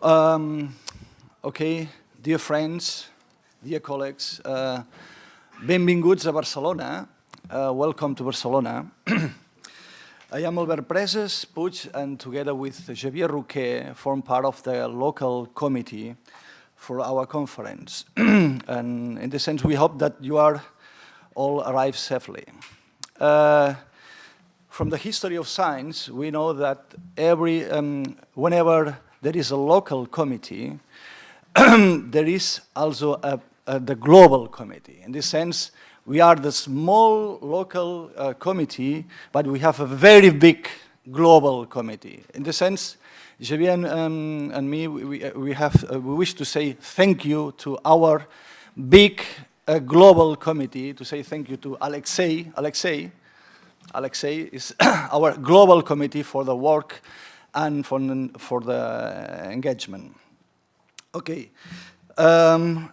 Okay, dear friends, dear colleagues, benvinguts a Barcelona. Welcome to Barcelona. I am Albert Preses Puig, and together with Xavier Roquer, form part of the local committee for our conference. And in this sense, we hope that you are all arrived safely. From the history of science, we know that whenever there is a local committee, there is also the global committee. In this sense, we are the small local committee, but we have a very big global committee. In this sense, Xavier and me, we wish to say thank you to our big global committee, to say thank you to Alexei. Alexei is our global committee for the work and for the engagement. Okay.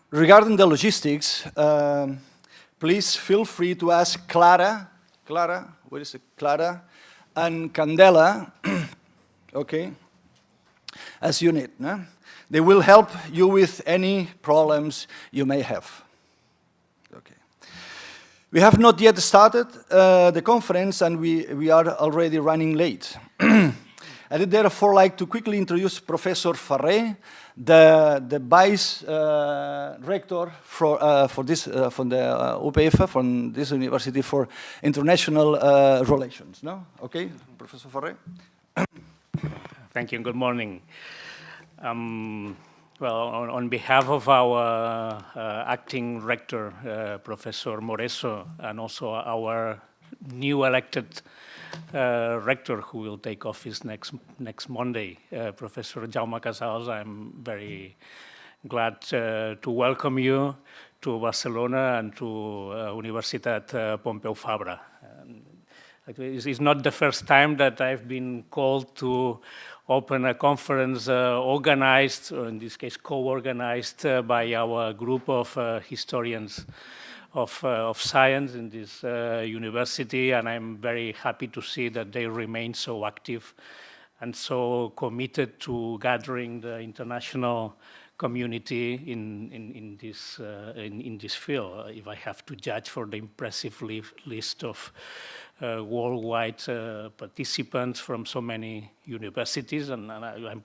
Regarding the logistics, please feel free to ask Clara, where is it? Clara, and Candela, okay, as you need. No? They will help you with any problems you may have. Okay. We have not yet started the conference, and we are already running late. I'd therefore like to quickly introduce Professor Fabra, the vice rector from the UPF, from this university for international relations. No? Okay, Professor Fabra. Thank you. Good morning. Well, on behalf of our acting rector, Professor Moreso, and also our new elected rector who will take office next Monday, Professor Jaume Casals, I'm very glad to welcome you to Barcelona and to Universitat Pompeu Fabra. It's not the first time that I've been called to open a conference organized, or in this case co-organized, by our group of historians of science in this university, and I'm very happy to see that they remain so active and so committed to gathering the international community in this field. If I have to judge for the impressive list of worldwide participants from so many universities, and I'm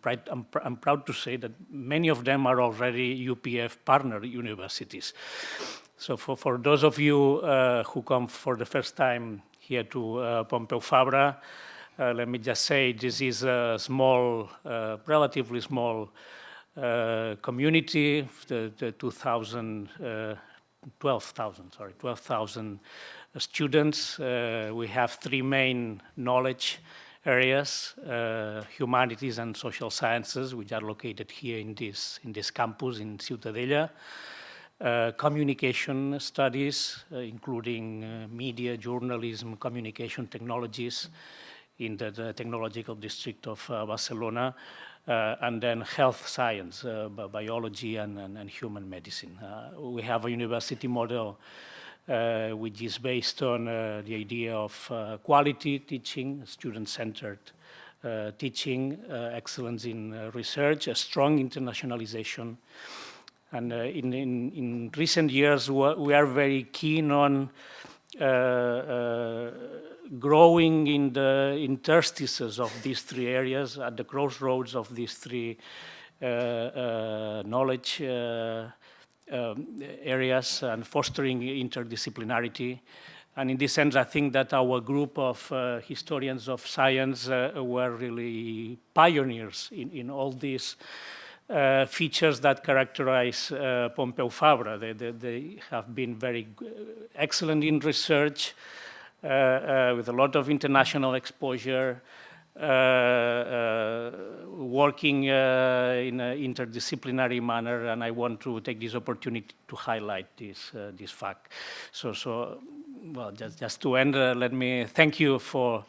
proud to say that many of them are already UPF partner universities. So for those of you who come for the first time here to Pompeu Fabra, let me just say this is a small, relatively small community, the 12,000 students. We have three main knowledge areas, humanities and social sciences, which are located here in this campus in Ciutadella. Communication studies, including media, journalism, communication technologies in the technological district of Barcelona, and then health science, biology and human medicine. We have a university model which is based on the idea of quality teaching, student-centered teaching, excellence in research, a strong internationalization. And in recent years, we are very keen on growing in the interstices of these three areas, at the crossroads of these three knowledge areas, and fostering interdisciplinarity. And in this sense, I think that our group of historians of science were really pioneers in all these features that characterize Pompeu Fabra. They have been very excellent in research, with a lot of international exposure, working in an interdisciplinary manner, and I want to take this opportunity to highlight this fact. So well, just to end, let me thank you for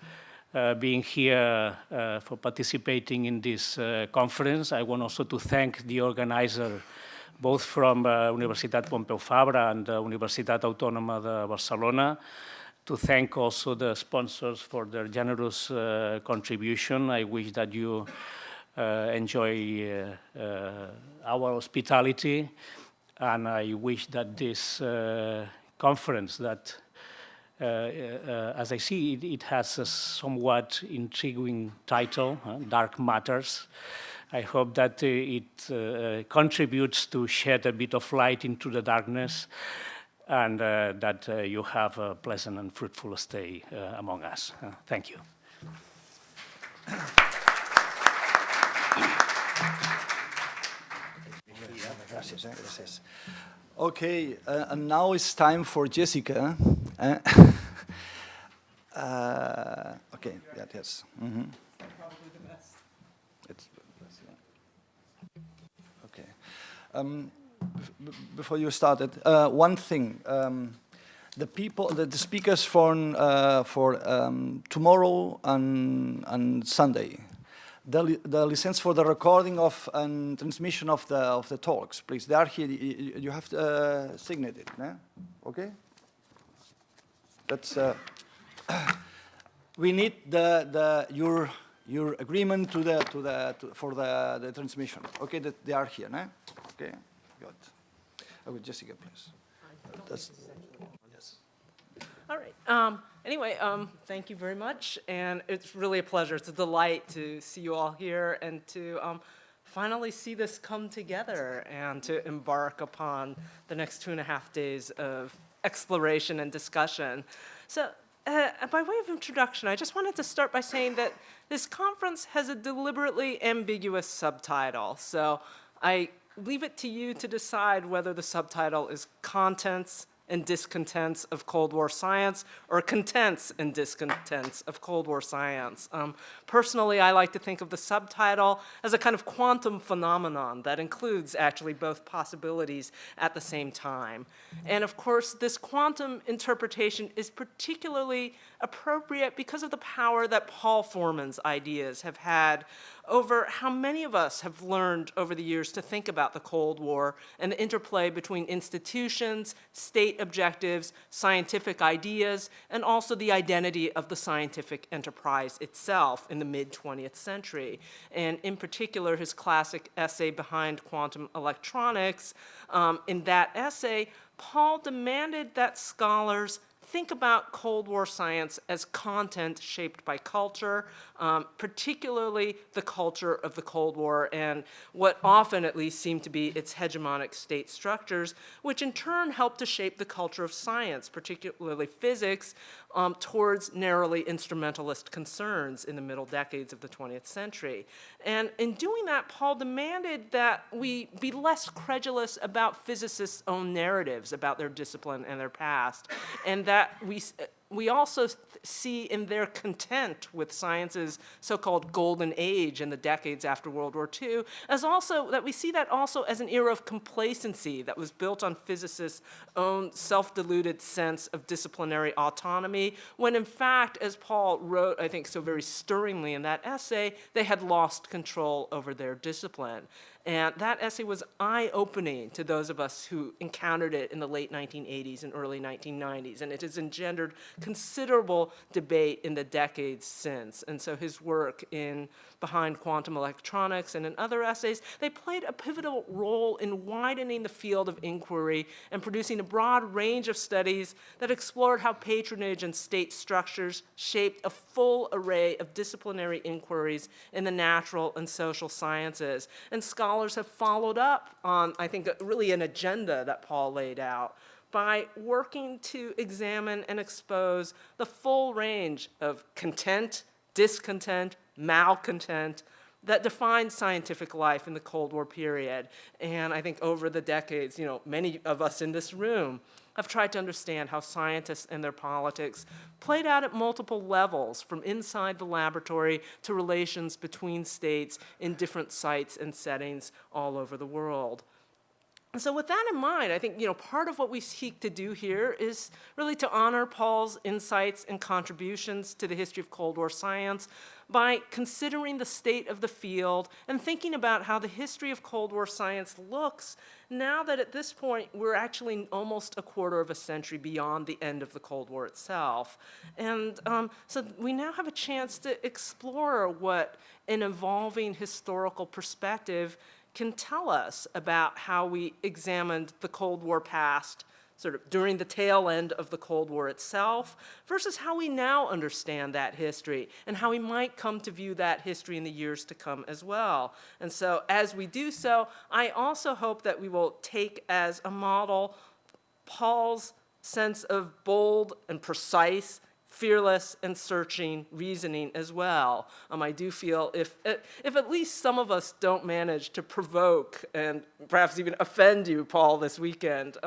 being here, for participating in this conference. I want also to thank the organizer, both from Universitat Pompeu Fabra and Universitat Autònoma de Barcelona, to thank also the sponsors for their generous contribution. I wish that you enjoy our hospitality, and I wish that this conference that, as I see, it has a somewhat intriguing title, Dark Matters. I hope that it contributes to shed a bit of light into the darkness, and that you have a pleasant and fruitful stay among us. Thank you. Gracias, gracias. Okay, and now it's time for Jessica. Okay, yeah, yes. Mm-hmm. Probably the best. It's, okay. Before you started, one thing. The speakers for tomorrow and Sunday, the license for the recording of and transmission of the talks, please. They are here. You have to sign it, né? Okay. That's. We need your agreement for the transmission. Okay, that they are here, né? Okay, good. With Jessica, please. That's, yes. All right. Anyway, thank you very much, and it's really a pleasure. It's a delight to see you all here and to finally see this come together and to embark upon the next 2.5 days of exploration and discussion. So, by way of introduction, I just wanted to start by saying that this conference has a deliberately ambiguous subtitle. So I leave it to you to decide whether the subtitle is Contents and Discontents of Cold War Science or Contents and Discontents of Cold War Science. Personally, I like to think of the subtitle as a kind of quantum phenomenon that includes actually both possibilities at the same time. And of course, this quantum interpretation is particularly appropriate because of the power that Paul Forman's ideas have had over how many of us have learned over the years to think about the Cold War and the interplay between institutions, state objectives, scientific ideas, and also the identity of the scientific enterprise itself in the mid-20th century. And in particular, his classic essay Behind Quantum Electronics. In that essay, Paul demanded that scholars think about Cold War science as content shaped by culture, particularly the culture of the Cold War and what often at least seem to be its hegemonic state structures, which in turn help to shape the culture of science, particularly physics, towards narrowly instrumentalist concerns in the middle decades of the 20th century. And in doing that, Paul demanded that we be less credulous about physicists' own narratives about their discipline and their past, and that we also see in their content with science's so-called golden age in the decades after World War II, as also that we see that also as an era of complacency that was built on physicists' own self-deluded sense of disciplinary autonomy, when in fact, as Paul wrote, I think so very stirringly in that essay, they had lost control over their discipline. And that essay was eye-opening to those of us who encountered it in the late 1980s and early 1990s, and it has engendered considerable debate in the decades since. And so his work in Behind Quantum Electronics and in other essays, they played a pivotal role in widening the field of inquiry and producing a broad range of studies that explored how patronage and state structures shaped a full array of disciplinary inquiries in the natural and social sciences. And scholars have followed up on, I think, really an agenda that Paul laid out by working to examine and expose the full range of content, discontent, malcontent that defined scientific life in the Cold War period. And I think over the decades, many of us in this room have tried to understand how scientists and their politics played out at multiple levels, from inside the laboratory to relations between states in different sites and settings all over the world. And so with that in mind, I think, part of what we seek to do here is really to honor Paul's insights and contributions to the history of Cold War science by considering the state of the field and thinking about how the history of Cold War science looks now that at this point we're actually almost a quarter of a century beyond the end of the Cold War itself. And so we now have a chance to explore what an evolving historical perspective can tell us about how we examined the Cold War past sort of during the tail end of the Cold War itself versus how we now understand that history and how we might come to view that history in the years to come as well. And so as we do so, I also hope that we will take as a model Paul's sense of bold and precise, fearless and searching reasoning as well. I do feel if at least some of us don't manage to provoke and perhaps even offend you, Paul, this weekend,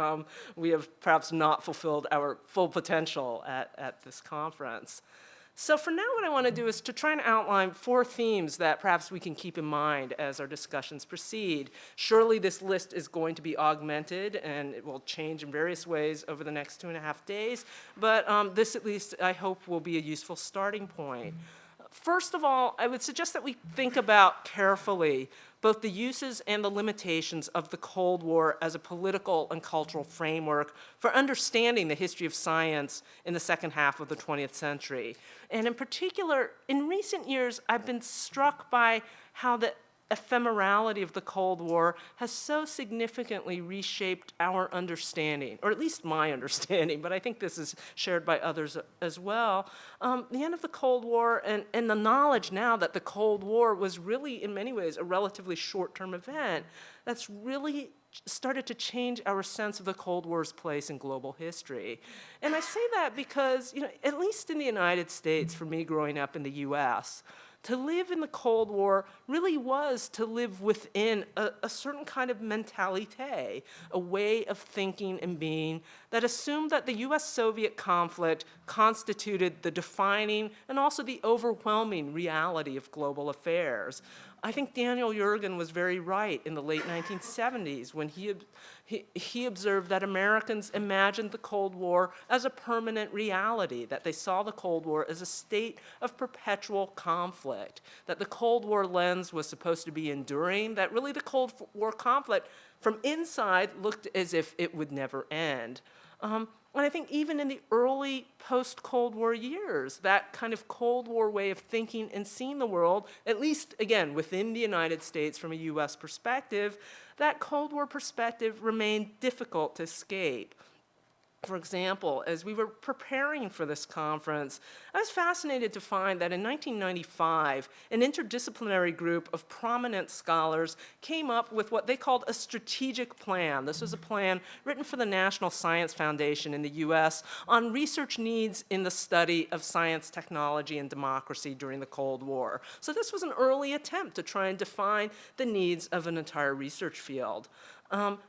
we have perhaps not fulfilled our full potential at this conference. So for now, what I want to do is to try and outline 4 themes that perhaps we can keep in mind as our discussions proceed. Surely this list is going to be augmented, and it will change in various ways over the next 2.5 days, but this at least I hope will be a useful starting point. First of all, I would suggest that we think about carefully both the uses and the limitations of the Cold War as a political and cultural framework for understanding the history of science in the second half of the 20th century. And in particular, in recent years, I've been struck by how the ephemerality of the Cold War has so significantly reshaped our understanding, or at least my understanding, but I think this is shared by others as well. The end of the Cold War and the knowledge now that the Cold War was really, in many ways, a relatively short-term event that's really started to change our sense of the Cold War's place in global history. And I say that because, at least in the United States, for me growing up in the US, to live in the Cold War really was to live within a certain kind of mentalite, a way of thinking and being that assumed that the US-Soviet conflict constituted the defining and also the overwhelming reality of global affairs. I think Daniel Yergin was very right in the late 1970s when he observed that Americans imagined the Cold War as a permanent reality, that they saw the Cold War as a state of perpetual conflict, that the Cold War lens was supposed to be enduring, that really the Cold War conflict from inside looked as if it would never end. And I think even in the early post-Cold War years, that kind of Cold War way of thinking and seeing the world, at least, again, within the United States from a US perspective, that Cold War perspective remained difficult to escape. For example, as we were preparing for this conference, I was fascinated to find that in 1995, an interdisciplinary group of prominent scholars came up with what they called a strategic plan. This was a plan written for the National Science Foundation in the US on research needs in the study of science, technology, and democracy during the Cold War. So this was an early attempt to try and define the needs of an entire research field.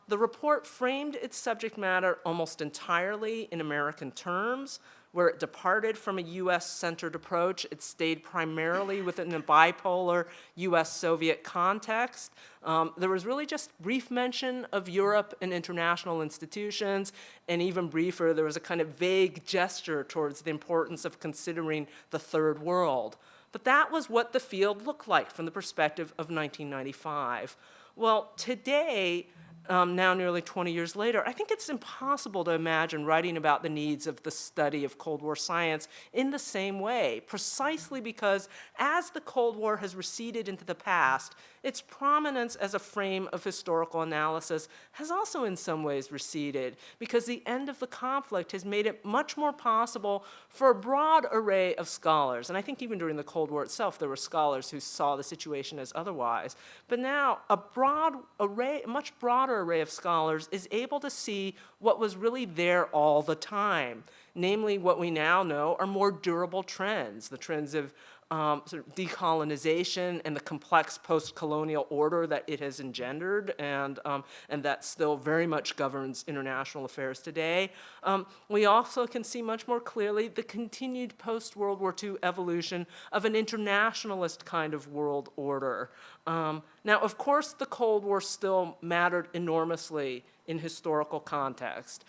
The report framed its subject matter almost entirely in American terms, where it departed from a US-centered approach. It stayed primarily within a bipolar US-Soviet context. There was really just brief mention of Europe and international institutions, and even briefer, there was a kind of vague gesture towards the importance of considering the third world. But that was what the field looked like from the perspective of 1995. Well, today, now nearly 20 years later, I think it's impossible to imagine writing about the needs of the study of Cold War science in the same way, precisely because as the Cold War has receded into the past, its prominence as a frame of historical analysis has also in some ways receded, because the end of the conflict has made it much more possible for a broad array of scholars, and I think even during the Cold War itself there were scholars who saw the situation as otherwise, but now a much broader array of scholars is able to see what was really there all the time, namely what we now know are more durable trends, the trends of sort of decolonization and the complex post-colonial order that it has engendered, and that still very much governs international affairs today. We also can see much more clearly the continued post-World War II evolution of an internationalist kind of world order. Now, of course, the Cold War still mattered enormously in historical context.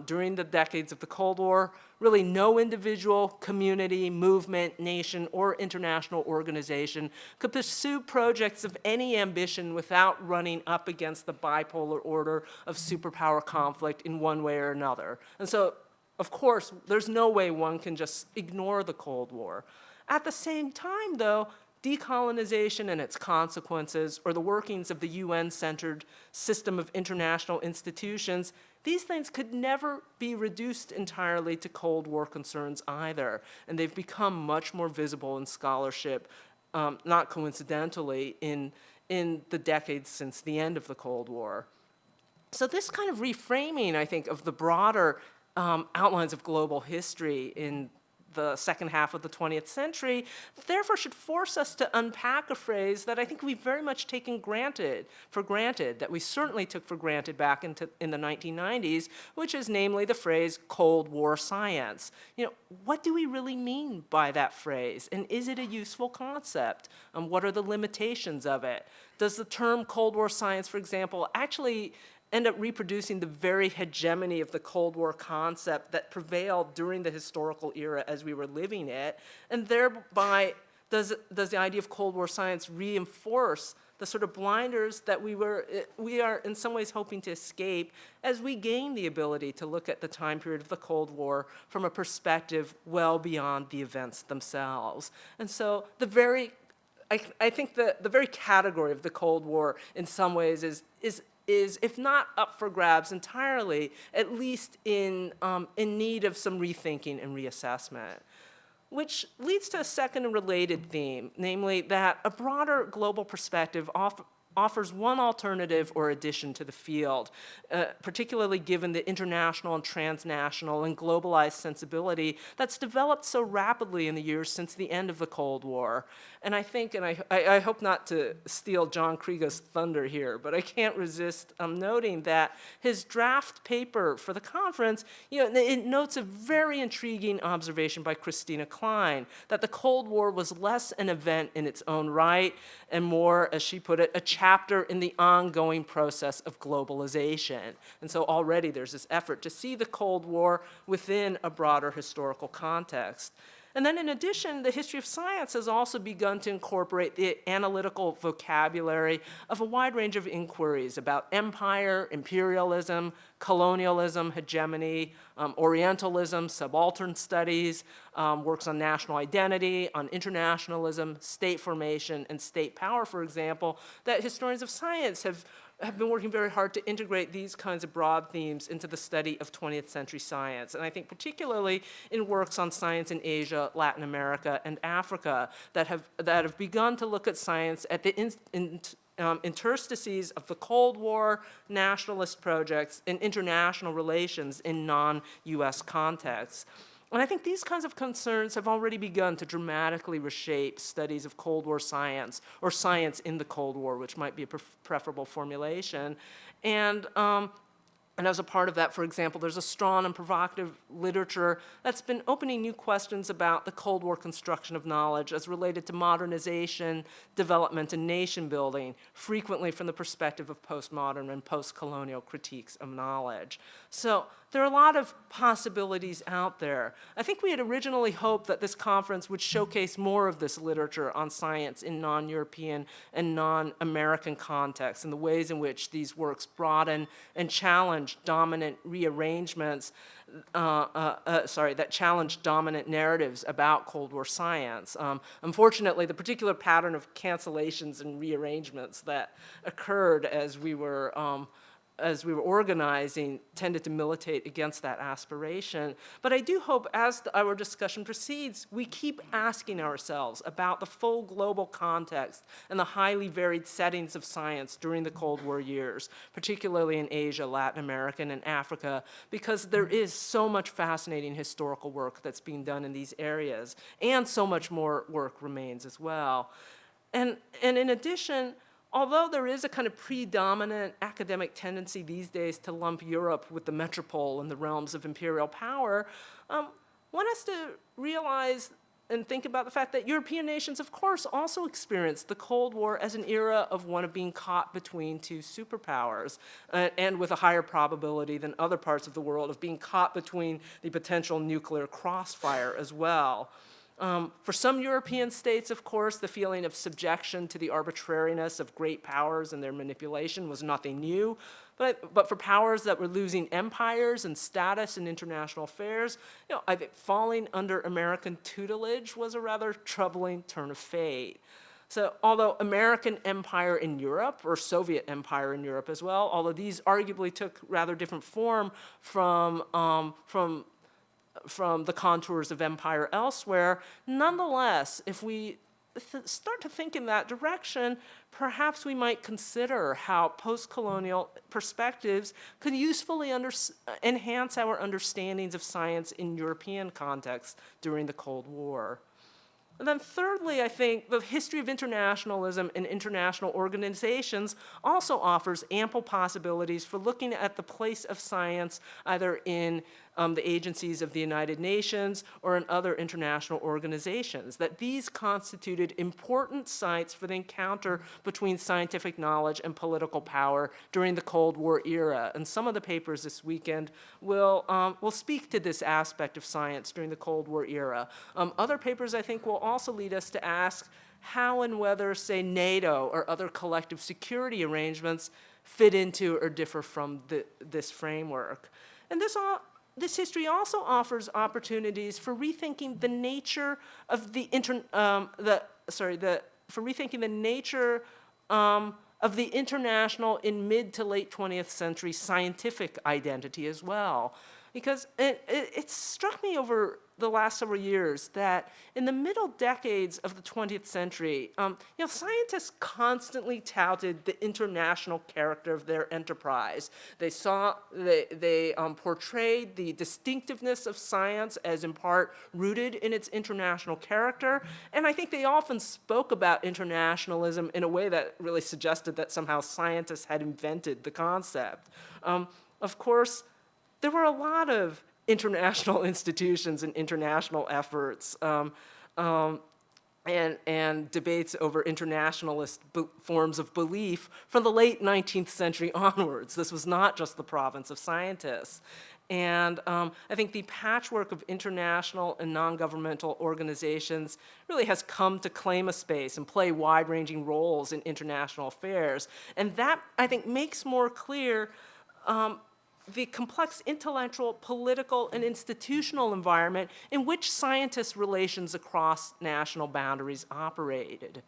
During the decades of the Cold War, really no individual, community, movement, nation, or international organization could pursue projects of any ambition without running up against the bipolar order of superpower conflict in one way or another. And so, of course, there's no way one can just ignore the Cold War. At the same time, though, decolonization and its consequences, or the workings of the UN-centered system of international institutions, these things could never be reduced entirely to Cold War concerns either. And they've become much more visible in scholarship, not coincidentally, in the decades since the end of the Cold War. So this kind of reframing, I think, of the broader outlines of global history in the second half of the 20th century, therefore should force us to unpack a phrase that I think we've very much taken for granted, that we certainly took for granted back in the 1990s, which is namely the phrase Cold War science. You know, what do we really mean by that phrase? And is it a useful concept? What are the limitations of it? Does the term Cold War science, for example, actually end up reproducing the very hegemony of the Cold War concept that prevailed during the historical era as we were living it, and thereby does the idea of Cold War science reinforce the sort of blinders that we are in some ways hoping to escape as we gain the ability to look at the time period of the Cold War from a perspective well beyond the events themselves. And so I think the very category of the Cold War in some ways is, if not up for grabs entirely, at least in need of some rethinking and reassessment. Which leads to a second and related theme, namely that a broader global perspective offers one alternative or addition to the field, particularly given the international and transnational and globalized sensibility that's developed so rapidly in the years since the end of the Cold War. And I think, and I hope not to steal John Kriega's thunder here, but I can't resist noting that his draft paper for the conference, it notes a very intriguing observation by Christina Klein, that the Cold War was less an event in its own right and more, as she put it, a chapter in the ongoing process of globalization. And so already there's this effort to see the Cold War within a broader historical context. And then in addition, the history of science has also begun to incorporate the analytical vocabulary of a wide range of inquiries about empire, imperialism, colonialism, hegemony, Orientalism, subaltern studies, works on national identity, on internationalism, state formation, and state power, for example, that historians of science have been working very hard to integrate these kinds of broad themes into the study of 20th century science. And I think particularly in works on science in Asia, Latin America, and Africa that have begun to look at science at the interstices of the Cold War, nationalist projects, and international relations in non-US contexts. And I think these kinds of concerns have already begun to dramatically reshape studies of Cold War science, or science in the Cold War, which might be a preferable formulation. And as a part of that, for example, there's a strong and provocative literature that's been opening new questions about the Cold War construction of knowledge as related to modernization, development, and nation building, frequently from the perspective of postmodern and post-colonial critiques of knowledge. So there are a lot of possibilities out there. I think we had originally hoped that this conference would showcase more of this literature on science in non-European and non-American contexts, and the ways in which these works broaden and challenge dominant rearrangements, that challenge dominant narratives about Cold War science. Unfortunately, the particular pattern of cancellations and rearrangements that occurred as we were as we were organizing, tended to militate against that aspiration. But I do hope as our discussion proceeds, we keep asking ourselves about the full global context and the highly varied settings of science during the Cold War years, particularly in Asia, Latin America, and Africa, because there is so much fascinating historical work that's being done in these areas, and so much more work remains as well. And in addition, although there is a kind of predominant academic tendency these days to lump Europe with the metropole and the realms of imperial power, one has to realize and think about the fact that European nations, of course, also experienced the Cold War as an era of one of being caught between two superpowers, and with a higher probability than other parts of the world of being caught between the potential nuclear crossfire as well. For some European states, of course, the feeling of subjection to the arbitrariness of great powers and their manipulation was nothing new. But for powers that were losing empires and status in international affairs, I think falling under American tutelage was a rather troubling turn of fate. So although American empire in Europe, or Soviet empire in Europe as well, although these arguably took rather different form from the contours of empire elsewhere, nonetheless, if we start to think in that direction, perhaps we might consider how post-colonial perspectives could usefully enhance our understandings of science in European contexts during the Cold War. And then thirdly, I think the history of internationalism and international organizations also offers ample possibilities for looking at the place of science either in the agencies of the United Nations or in other international organizations, that these constituted important sites for the encounter between scientific knowledge and political power during the Cold War era. And some of the papers this weekend will speak to this aspect of science during the Cold War era. Other papers, I think, will also lead us to ask how and whether, say, NATO or other collective security arrangements fit into or differ from this framework. And this history also offers opportunities for rethinking the nature of the of the international in mid to late 20th century scientific identity as well. Because it struck me over the last several years that in the middle decades of the 20th century, scientists constantly touted the international character of their enterprise. They portrayed the distinctiveness of science as in part rooted in its international character, and I think they often spoke about internationalism in a way that really suggested that somehow scientists had invented the concept. Of course, there were a lot of international institutions and international efforts and debates over internationalist forms of belief from the late 19th century onwards. This was not just the province of scientists. And I think the patchwork of international and non-governmental organizations really has come to claim a space and play wide-ranging roles in international affairs. And that, I think, makes more clear the complex intellectual, political, and institutional environment in which scientists' relations across national boundaries operated.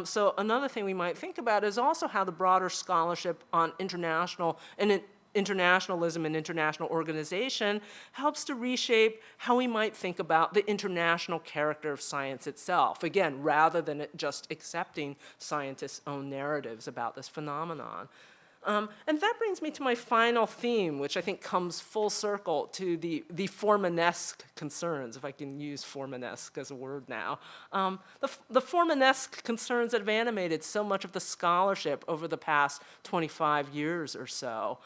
So another thing we might think about is also how the broader scholarship on internationalism and international organization helps to reshape how we might think about the international character of science itself, again, rather than just accepting scientists' own narratives about this phenomenon. And that brings me to my final theme, which I think comes full circle to the Formanesque concerns, if I can use Formanesque as a word now. The Formanesque concerns that have animated so much of the scholarship over the past 25 years or so.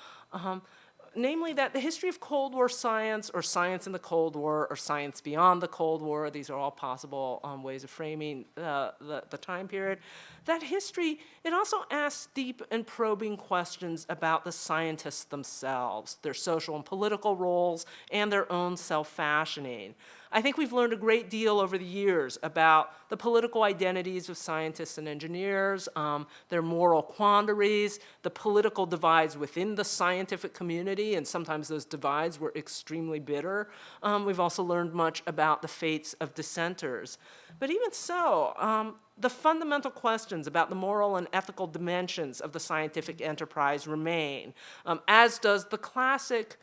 Namely that the history of Cold War science, or science in the Cold War, or science beyond the Cold War, these are all possible ways of framing the time period. That history, it also asks deep and probing questions about the scientists themselves, their social and political roles, and their own self-fashioning. I think we've learned a great deal over the years about the political identities of scientists and engineers, their moral quandaries, the political divides within the scientific community, and sometimes those divides were extremely bitter. We've also learned much about the fates of dissenters. But even so, the fundamental questions about the moral and ethical dimensions of the scientific enterprise remain, as does the classic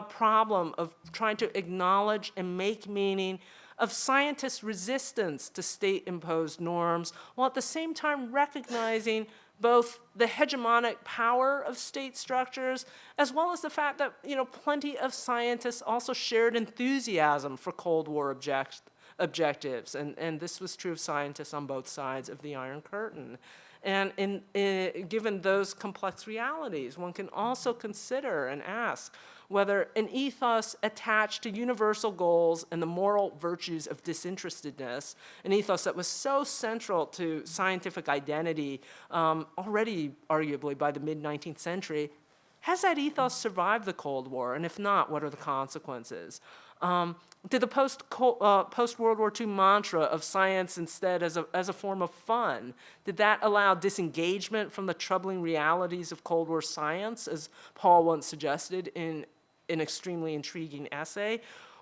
problem of trying to acknowledge and make meaning of scientists' resistance to state-imposed norms, while at the same time recognizing both the hegemonic power of state structures, as well as the fact that, plenty of scientists also shared enthusiasm for Cold War objectives, and this was true of scientists on both sides of the Iron Curtain. And given those complex realities, one can also consider and ask whether an ethos attached to universal goals and the moral virtues of disinterestedness, an ethos that was so central to scientific identity already arguably by the mid-19th century, has that ethos survived the Cold War? And if not, what are the consequences? Did the post-World War II mantra of science instead as a form of fun, did that allow disengagement from the troubling realities of Cold War science, as Paul once suggested in an extremely intriguing essay?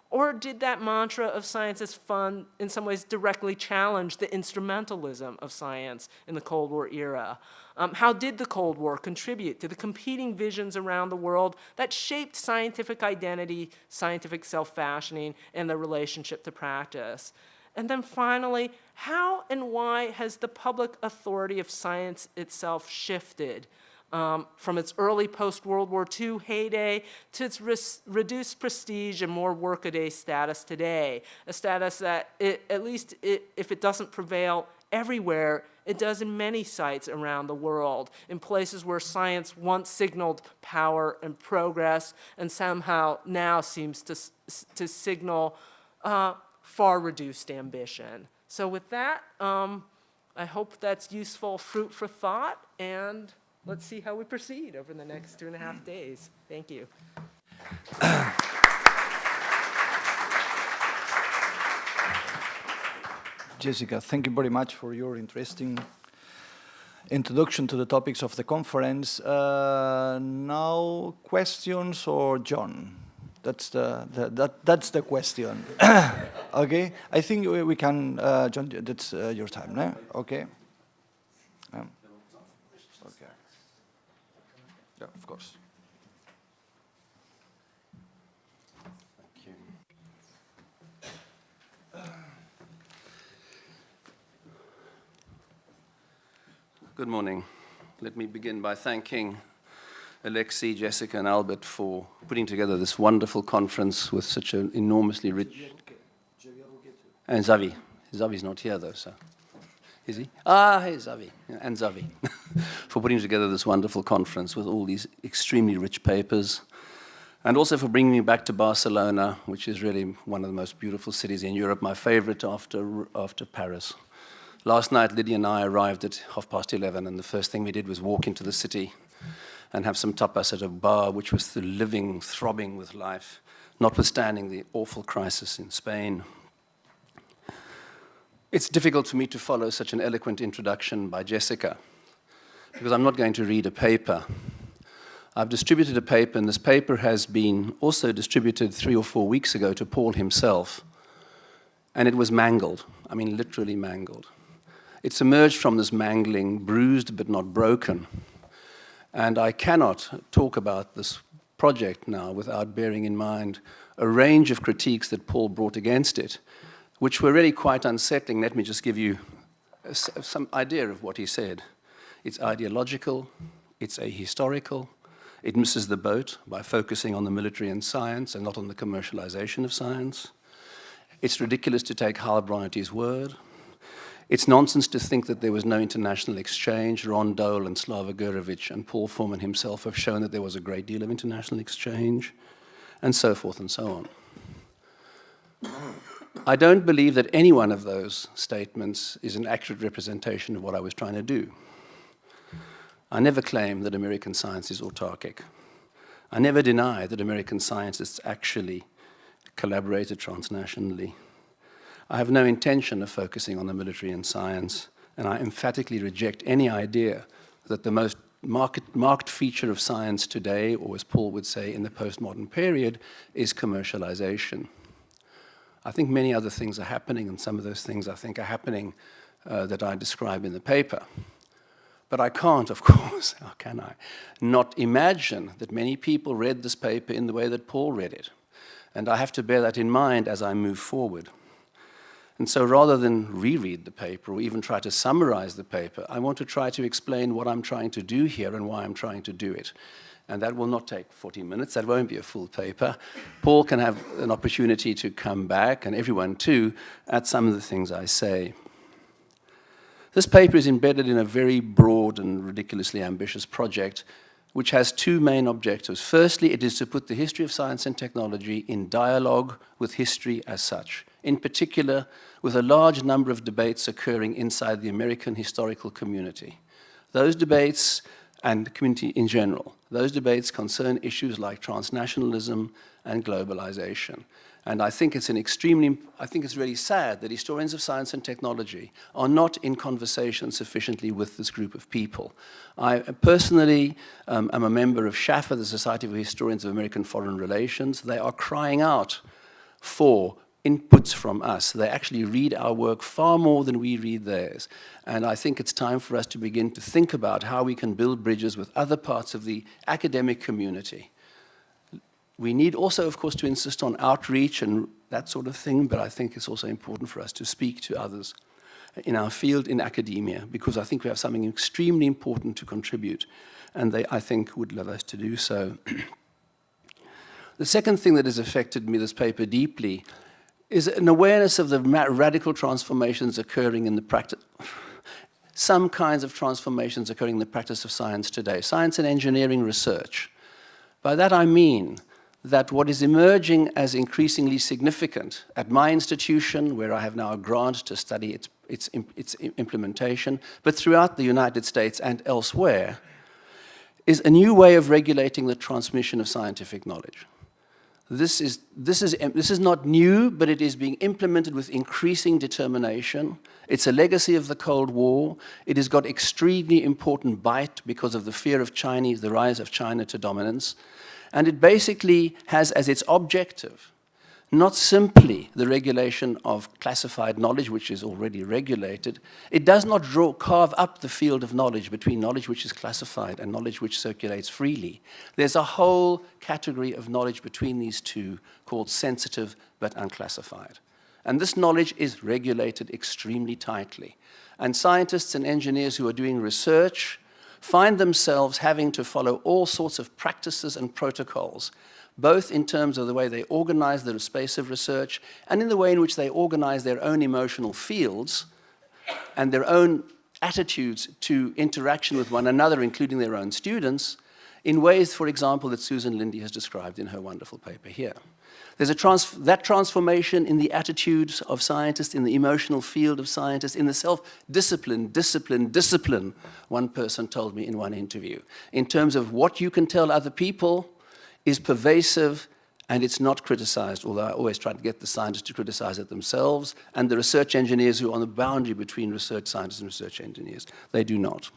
Or did that mantra of science as fun in some ways directly challenge the instrumentalism of science in the Cold War era? How did the Cold War contribute to the competing visions around the world that shaped scientific identity, scientific self-fashioning, and the relationship to practice? And then finally, how and why has the public authority of science itself shifted from its early post-World War II heyday to its reduced prestige and more workaday status today, a status that, at least if it doesn't prevail everywhere, it does in many sites around the world, in places where science once signaled power and progress and somehow now seems to signal far reduced ambition. So with that, I hope that's useful fruit for thought, and let's see how we proceed over the next 2.5 days. Thank you. Jessica, thank you very much for your interesting introduction to the topics of the conference. Now, questions or John? That's the question. Okay, I think we can, John, that's your time, no? Okay. Okay. Yeah, of course. Thank you. Good morning. Let me begin by thanking Alexi, Jessica, and Albert for putting together this wonderful conference with such an enormously rich... And Zavi. Zavi's not here, though, so... Is he? Ah, hey, Zavi. And Zavi. For putting together this wonderful conference with all these extremely rich papers, and also for bringing me back to Barcelona, which is really one of the most beautiful cities in Europe, my favorite after Paris. Last night, Lydia and I arrived at 11:30, and the first thing we did was walk into the city and have some tapas at a bar, which was living, throbbing with life, notwithstanding the awful crisis in Spain. It's difficult for me to follow such an eloquent introduction by Jessica, because I'm not going to read a paper. I've distributed a paper, and this paper has been also distributed 3 or 4 weeks ago to Paul himself, and it was mangled. I mean, literally mangled. It's emerged from this mangling, bruised but not broken. And I cannot talk about this project now without bearing in mind a range of critiques that Paul brought against it, which were really quite unsettling. Let me just give you some idea of what he said. It's ideological, it's ahistorical, it misses the boat by focusing on the military and science and not on the commercialization of science. It's ridiculous to take Heilbronn at his word. It's nonsense to think that there was no international exchange. Ron Dole and Slava Gurovic and Paul Foreman himself have shown that there was a great deal of international exchange, and so forth and so on. I don't believe that any one of those statements is an accurate representation of what I was trying to do. I never claim that American science is autarkic. I never deny that American scientists actually collaborated transnationally. I have no intention of focusing on the military and science, and I emphatically reject any idea that the most marked feature of science today, or as Paul would say, in the postmodern period, is commercialization. I think many other things are happening, and some of those things I think are happening that I describe in the paper. But I can't, of course, how can I, not imagine that many people read this paper in the way that Paul read it. And I have to bear that in mind as I move forward. And so rather than reread the paper or even try to summarize the paper, I want to try to explain what I'm trying to do here and why I'm trying to do it. And that will not take 40 minutes. That won't be a full paper. Paul can have an opportunity to come back, and everyone too, at some of the things I say. This paper is embedded in a very broad and ridiculously ambitious project which has two main objectives. Firstly, it is to put the history of science and technology in dialogue with history as such, in particular with a large number of debates occurring inside the American historical community. Those debates, and the community in general, those debates concern issues like transnationalism and globalization. And I think it's really sad that historians of science and technology are not in conversation sufficiently with this group of people. I personally am a member of SHAFA, the Society of Historians of American Foreign Relations. They are crying out for inputs from us. They actually read our work far more than we read theirs. And I think it's time for us to begin to think about how we can build bridges with other parts of the academic community. We need also, of course, to insist on outreach and that sort of thing, but I think it's also important for us to speak to others in our field, in academia, because I think we have something extremely important to contribute, and they, I think, would love us to do so. The second thing that has affected me, this paper, deeply, is an awareness of the radical transformations occurring in the practice, some kinds of transformations occurring in the practice of science today, science and engineering research. By that I mean that what is emerging as increasingly significant at my institution, where I have now a grant to study its implementation, but throughout the United States and elsewhere, is a new way of regulating the transmission of scientific knowledge. This is not new, but it is being implemented with increasing determination. It's a legacy of the Cold War. It has got extremely important bite because of the fear of the rise of China to dominance. And it basically has as its objective not simply the regulation of classified knowledge, which is already regulated. It does not carve up the field of knowledge between knowledge which is classified and knowledge which circulates freely. There's a whole category of knowledge between these two called sensitive but unclassified. And this knowledge is regulated extremely tightly. And scientists and engineers who are doing research find themselves having to follow all sorts of practices and protocols, both in terms of the way they organize the space of research and in the way in which they organize their own emotional fields and their own attitudes to interaction with one another, including their own students, in ways, for example, that Susan Lindy has described in her wonderful paper here. There's that transformation in the attitudes of scientists, in the emotional field of scientists, in the self-discipline, discipline, one person told me in one interview, in terms of what you can tell other people is pervasive and it's not criticized, although I always try to get the scientists to criticize it themselves, and the research engineers who are on the boundary between research scientists and research engineers, they do not.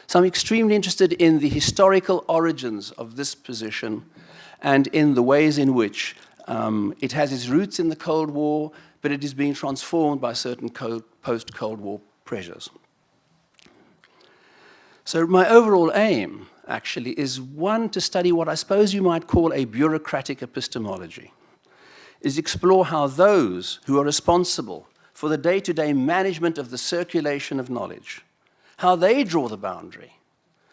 So I'm extremely interested in the historical origins of this position and in the ways in which it has its roots in the Cold War, but it is being transformed by certain post-Cold War pressures. So my overall aim, actually, is one, to study what I suppose you might call a bureaucratic epistemology, is explore how those who are responsible for the day-to-day management of the circulation of knowledge, how they draw the boundary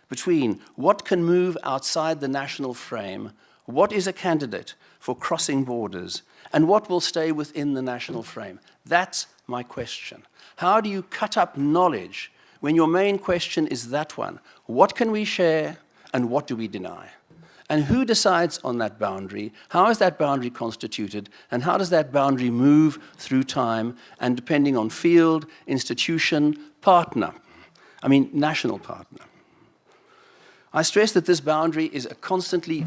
between what can move outside the national frame, what is a candidate for crossing borders, and what will stay within the national frame. That's my question. How do you cut up knowledge when your main question is that one? What can we share and what do we deny? And who decides on that boundary? How is that boundary constituted? And how does that boundary move through time and depending on field, institution, national partner? I stress that this boundary is a constantly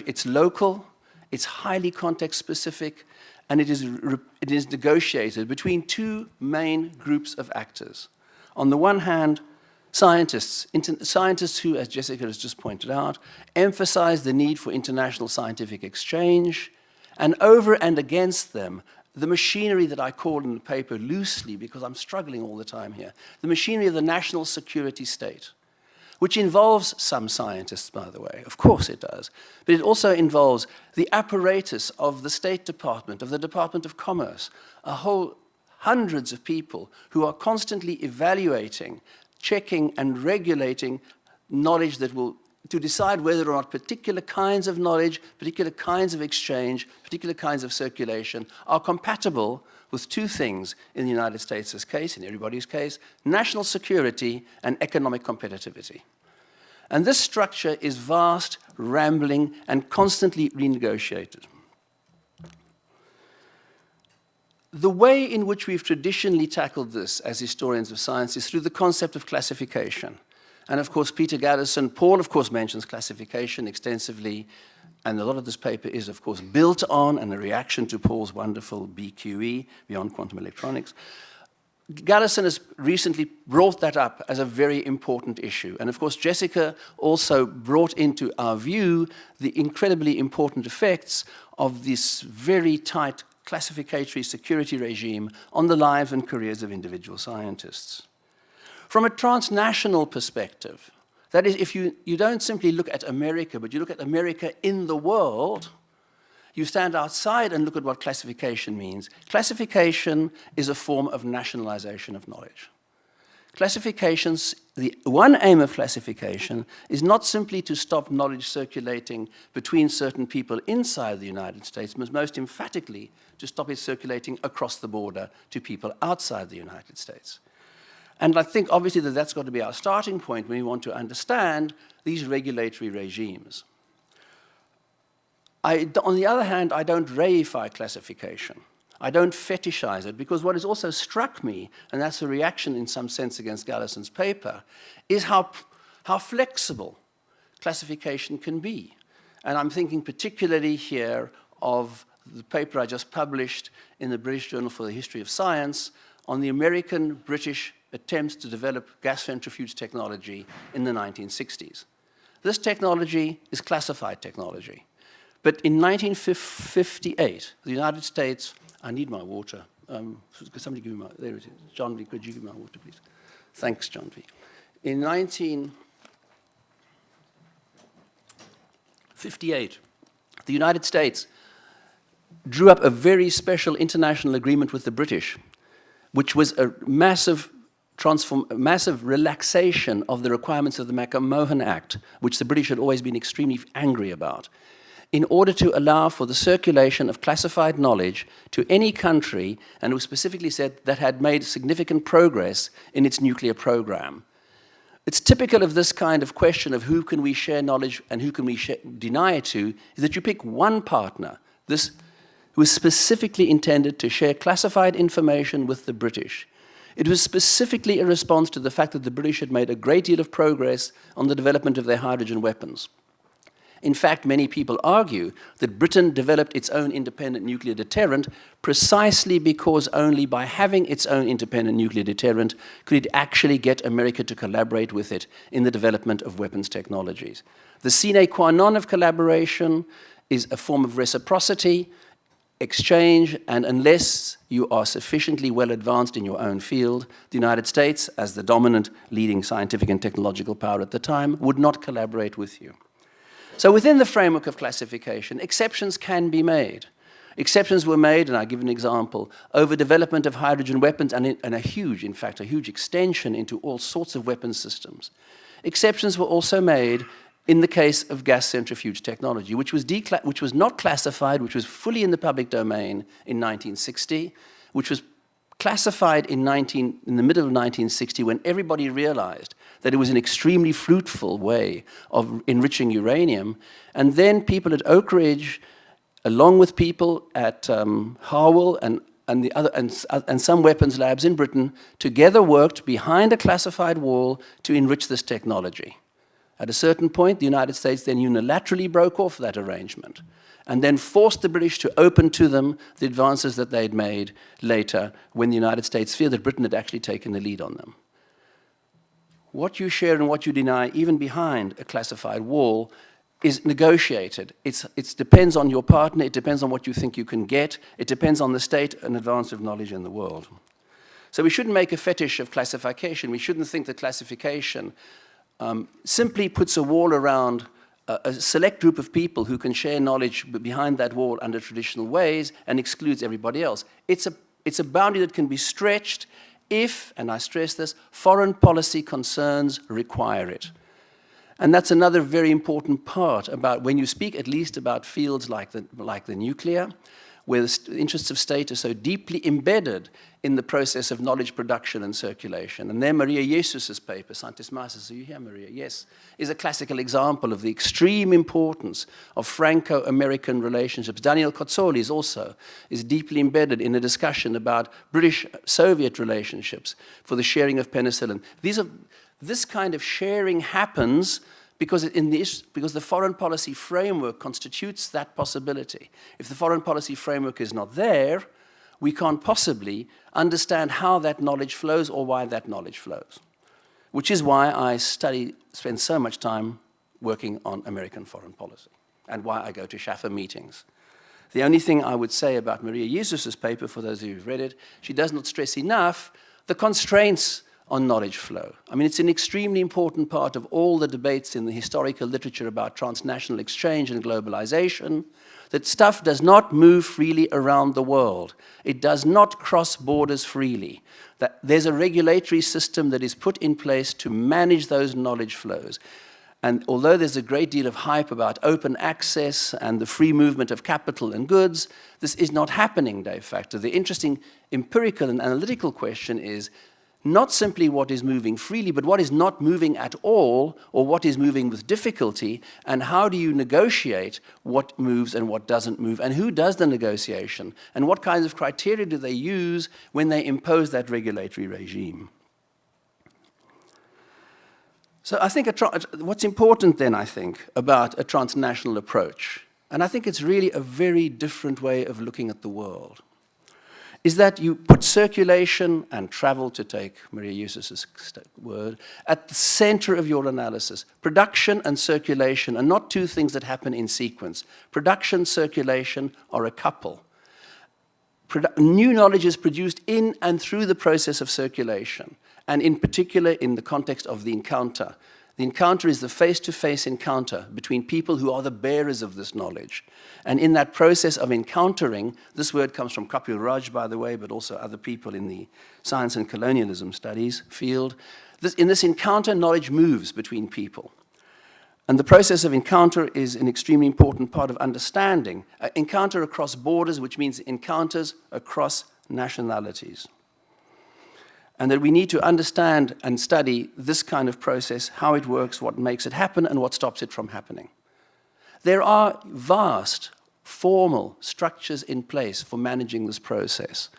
it's local, it's highly context-specific, and it is negotiated between two main groups of actors. On the one hand, scientists who, as Jessica has just pointed out, emphasize the need for international scientific exchange, and over and against them, the machinery that I call in the paper loosely, because I'm struggling all the time here, the machinery of the national security state, which involves some scientists, by the way, of course it does, but it also involves the apparatus of the State Department, of the Department of Commerce, hundreds of people who are constantly evaluating, checking and regulating knowledge that will, to decide whether or not particular kinds of knowledge, particular kinds of exchange, particular kinds of circulation are compatible with two things in the United States' case, in everybody's case, national security and economic competitivity. And this structure is vast, rambling, and constantly renegotiated. The way in which we've traditionally tackled this as historians of science is through the concept of classification. And of course, Peter Gaddison, Paul, of course, mentions classification extensively, and a lot of this paper is, of course, built on and a reaction to Paul's wonderful BQE, Beyond Quantum Electronics. Gaddison has recently brought that up as a very important issue. And of course, Jessica also brought into our view the incredibly important effects of this very tight classificatory security regime on the lives and careers of individual scientists. From a transnational perspective, that is, if you don't simply look at America, but you look at America in the world, you stand outside and look at what classification means. Classification is a form of nationalization of knowledge. Classifications, the one aim of classification is not simply to stop knowledge circulating between certain people inside the United States, but most emphatically to stop it circulating across the border to people outside the United States. And I think obviously that's got to be our starting point when we want to understand these regulatory regimes. On the other hand, I don't reify classification. I don't fetishize it, because what has also struck me, and that's a reaction in some sense against Gaddison's paper, is how flexible classification can be. And I'm thinking particularly here of the paper I just published in the British Journal for the History of Science on the American-British attempts to develop gas centrifuge technology in the 1960s. This technology is classified technology. But in 1958, the United States, I need my water. Could somebody give me my, there it is. John V, could you give me my water, please? Thanks, John V. In 1958, the United States drew up a very special international agreement with the British, which was a massive relaxation of the requirements of the McMahon Act, which the British had always been extremely angry about, in order to allow for the circulation of classified knowledge to any country, and it was specifically said that had made significant progress in its nuclear program. It's typical of this kind of question of who can we share knowledge and who can we deny it to, is that you pick one partner, this who is specifically intended to share classified information with the British. It was specifically a response to the fact that the British had made a great deal of progress on the development of their hydrogen weapons. In fact, many people argue that Britain developed its own independent nuclear deterrent precisely because only by having its own independent nuclear deterrent could it actually get America to collaborate with it in the development of weapons technologies. The sine qua non of collaboration is a form of reciprocity, exchange, and unless you are sufficiently well advanced in your own field, the United States, as the dominant leading scientific and technological power at the time, would not collaborate with you. So within the framework of classification, exceptions can be made. Exceptions were made, and I'll give an example, over development of hydrogen weapons and a huge extension into all sorts of weapons systems. Exceptions were also made in the case of gas centrifuge technology, which was not classified, which was fully in the public domain in 1960, which was classified in the middle of 1960 when everybody realized that it was an extremely fruitful way of enriching uranium. And then people at Oak Ridge, along with people at Harwell and some weapons labs in Britain, together worked behind a classified wall to enrich this technology. At a certain point, the United States then unilaterally broke off that arrangement and then forced the British to open to them the advances that they'd made later when the United States feared that Britain had actually taken the lead on them. What you share and what you deny, even behind a classified wall, is negotiated. It depends on your partner, it depends on what you think you can get, it depends on the state and advance of knowledge in the world. So we shouldn't make a fetish of classification. We shouldn't think that classification simply puts a wall around a select group of people who can share knowledge behind that wall under traditional ways and excludes everybody else. It's a boundary that can be stretched if, and I stress this, foreign policy concerns require it. And that's another very important part about when you speak at least about fields like the nuclear, where the interests of state are so deeply embedded in the process of knowledge production and circulation. And there Maria Jesus' paper, Scientist Masters, are you here, Maria? Yes, is a classical example of the extreme importance of Franco-American relationships. Daniel Cozzoli is deeply embedded in a discussion about British-Soviet relationships for the sharing of penicillin. This kind of sharing happens because the foreign policy framework constitutes that possibility. If the foreign policy framework is not there, we can't possibly understand how that knowledge flows or why that knowledge flows, which is why I spend so much time working on American foreign policy and why I go to Schaffer meetings. The only thing I would say about Maria Jesus' paper, for those of you who've read it, she does not stress enough the constraints on knowledge flow. I mean, it's an extremely important part of all the debates in the historical literature about transnational exchange and globalization, that stuff does not move freely around the world. It does not cross borders freely. That there's a regulatory system that is put in place to manage those knowledge flows. And although there's a great deal of hype about open access and the free movement of capital and goods, this is not happening de facto. The interesting empirical and analytical question is not simply what is moving freely, but what is not moving at all, or what is moving with difficulty, and how do you negotiate what moves and what doesn't move, and who does the negotiation, and what kinds of criteria do they use when they impose that regulatory regime. So I think what's important then, I think, about a transnational approach, and I think it's really a very different way of looking at the world, is that you put circulation and travel, to take Maria Jesus' word, at the center of your analysis. Production and circulation are not two things that happen in sequence. Production, circulation are a couple. New knowledge is produced in and through the process of circulation, and in particular in the context of the encounter. The encounter is the face-to-face encounter between people who are the bearers of this knowledge. And in that process of encountering, this word comes from Kapil Raj, by the way, but also other people in the science and colonialism studies field. In this encounter, knowledge moves between people. And the process of encounter is an extremely important part of understanding. Encounter across borders, which means encounters across nationalities. And that we need to understand and study this kind of process, how it works, what makes it happen, and what stops it from happening. There are vast formal structures in place for managing this process.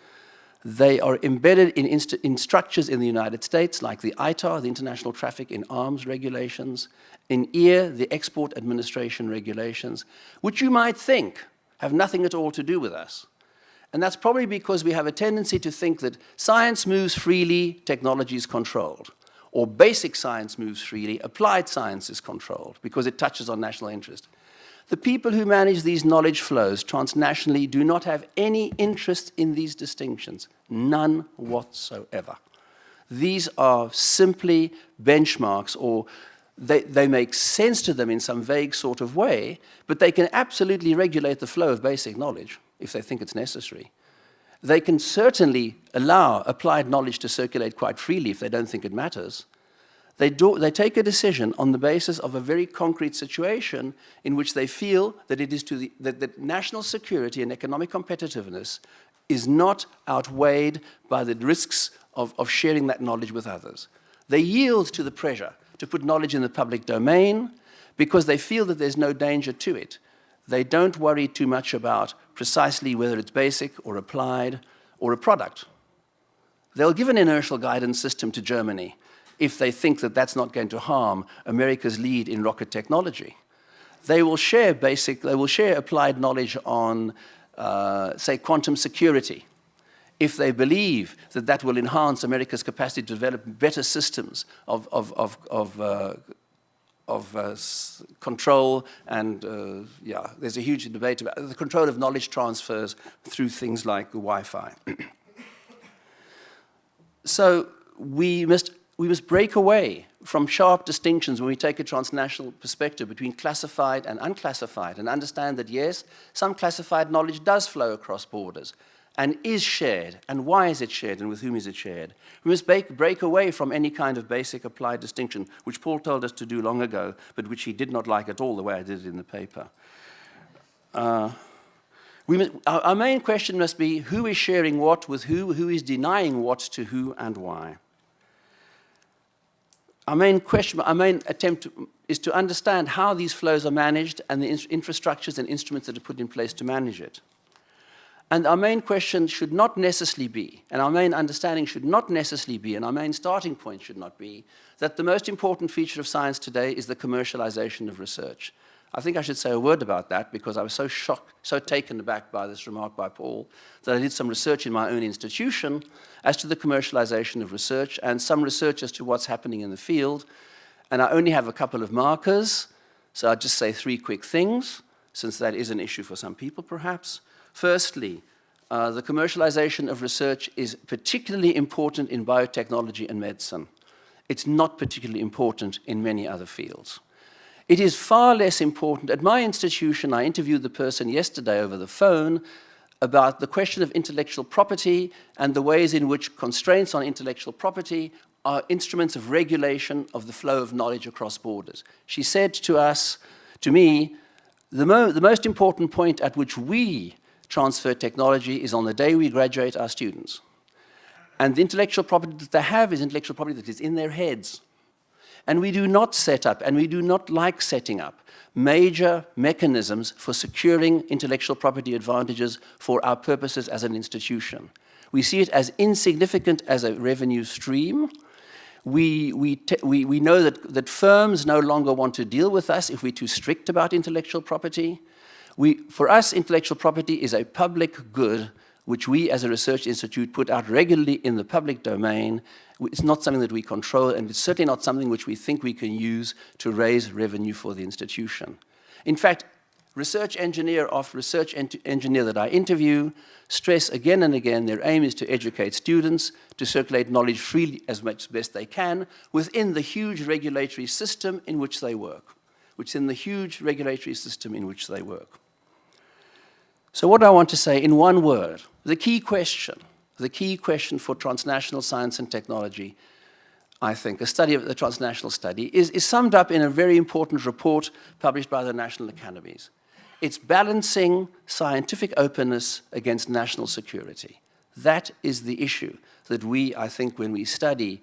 They are embedded in structures in the United States, like the ITAR, the International Traffic in Arms regulations, in EAR, the Export Administration regulations, which you might think have nothing at all to do with us. And that's probably because we have a tendency to think that science moves freely, technology is controlled. Or basic science moves freely, applied science is controlled because it touches on national interest. The people who manage these knowledge flows transnationally do not have any interest in these distinctions, none whatsoever. These are simply benchmarks, or they make sense to them in some vague sort of way, but they can absolutely regulate the flow of basic knowledge if they think it's necessary. They can certainly allow applied knowledge to circulate quite freely if they don't think it matters. They take a decision on the basis of a very concrete situation in which they feel that it is that national security and economic competitiveness is not outweighed by the risks of sharing that knowledge with others. They yield to the pressure to put knowledge in the public domain because they feel that there's no danger to it. They don't worry too much about precisely whether it's basic or applied or a product. They'll give an inertial guidance system to Germany if they think that that's not going to harm America's lead in rocket technology. They will share applied knowledge on, say, quantum security, if they believe that that will enhance America's capacity to develop better systems of control, and yeah, there's a huge debate about the control of knowledge transfers through things like the Wi-Fi. So we must break away from sharp distinctions when we take a transnational perspective between classified and unclassified, and understand that, yes, some classified knowledge does flow across borders and is shared, and why is it shared, and with whom is it shared? We must break away from any kind of basic applied distinction, which Paul told us to do long ago, but which he did not like at all the way I did it in the paper. Our main question must be, who is sharing what with who is denying what to who, and why? Our main attempt is to understand how these flows are managed and the infrastructures and instruments that are put in place to manage it. And our main question should not necessarily be, and our main understanding should not necessarily be, and our main starting point should not be, that the most important feature of science today is the commercialization of research. I think I should say a word about that, because I was so shocked, so taken aback by this remark by Paul, that I did some research in my own institution as to the commercialization of research, and some research as to what's happening in the field. And I only have a couple of markers, so I'll just say 3 quick things, since that is an issue for some people, perhaps. Firstly, the commercialization of research is particularly important in biotechnology and medicine. It's not particularly important in many other fields. It is far less important. At my institution, I interviewed the person yesterday over the phone about the question of intellectual property and the ways in which constraints on intellectual property are instruments of regulation of the flow of knowledge across borders. She said to me, the most important point at which we transfer technology is on the day we graduate our students. And the intellectual property that they have is intellectual property that is in their heads. And we do not set up, and we do not like setting up, major mechanisms for securing intellectual property advantages for our purposes as an institution. We see it as insignificant as a revenue stream. We know that firms no longer want to deal with us if we're too strict about intellectual property. For us, intellectual property is a public good which we as a research institute put out regularly in the public domain. It's not something that we control, and it's certainly not something which we think we can use to raise revenue for the institution. In fact, research engineer after research engineer that I interview stress again and again their aim is to educate students, to circulate knowledge freely as much as best they can within the huge regulatory system in which they work. So what I want to say in one word, the key question for transnational science and technology, I think, a study of the transnational study, is summed up in a very important report published by the national academies. It's balancing scientific openness against national security. That is the issue that we, I think, when we study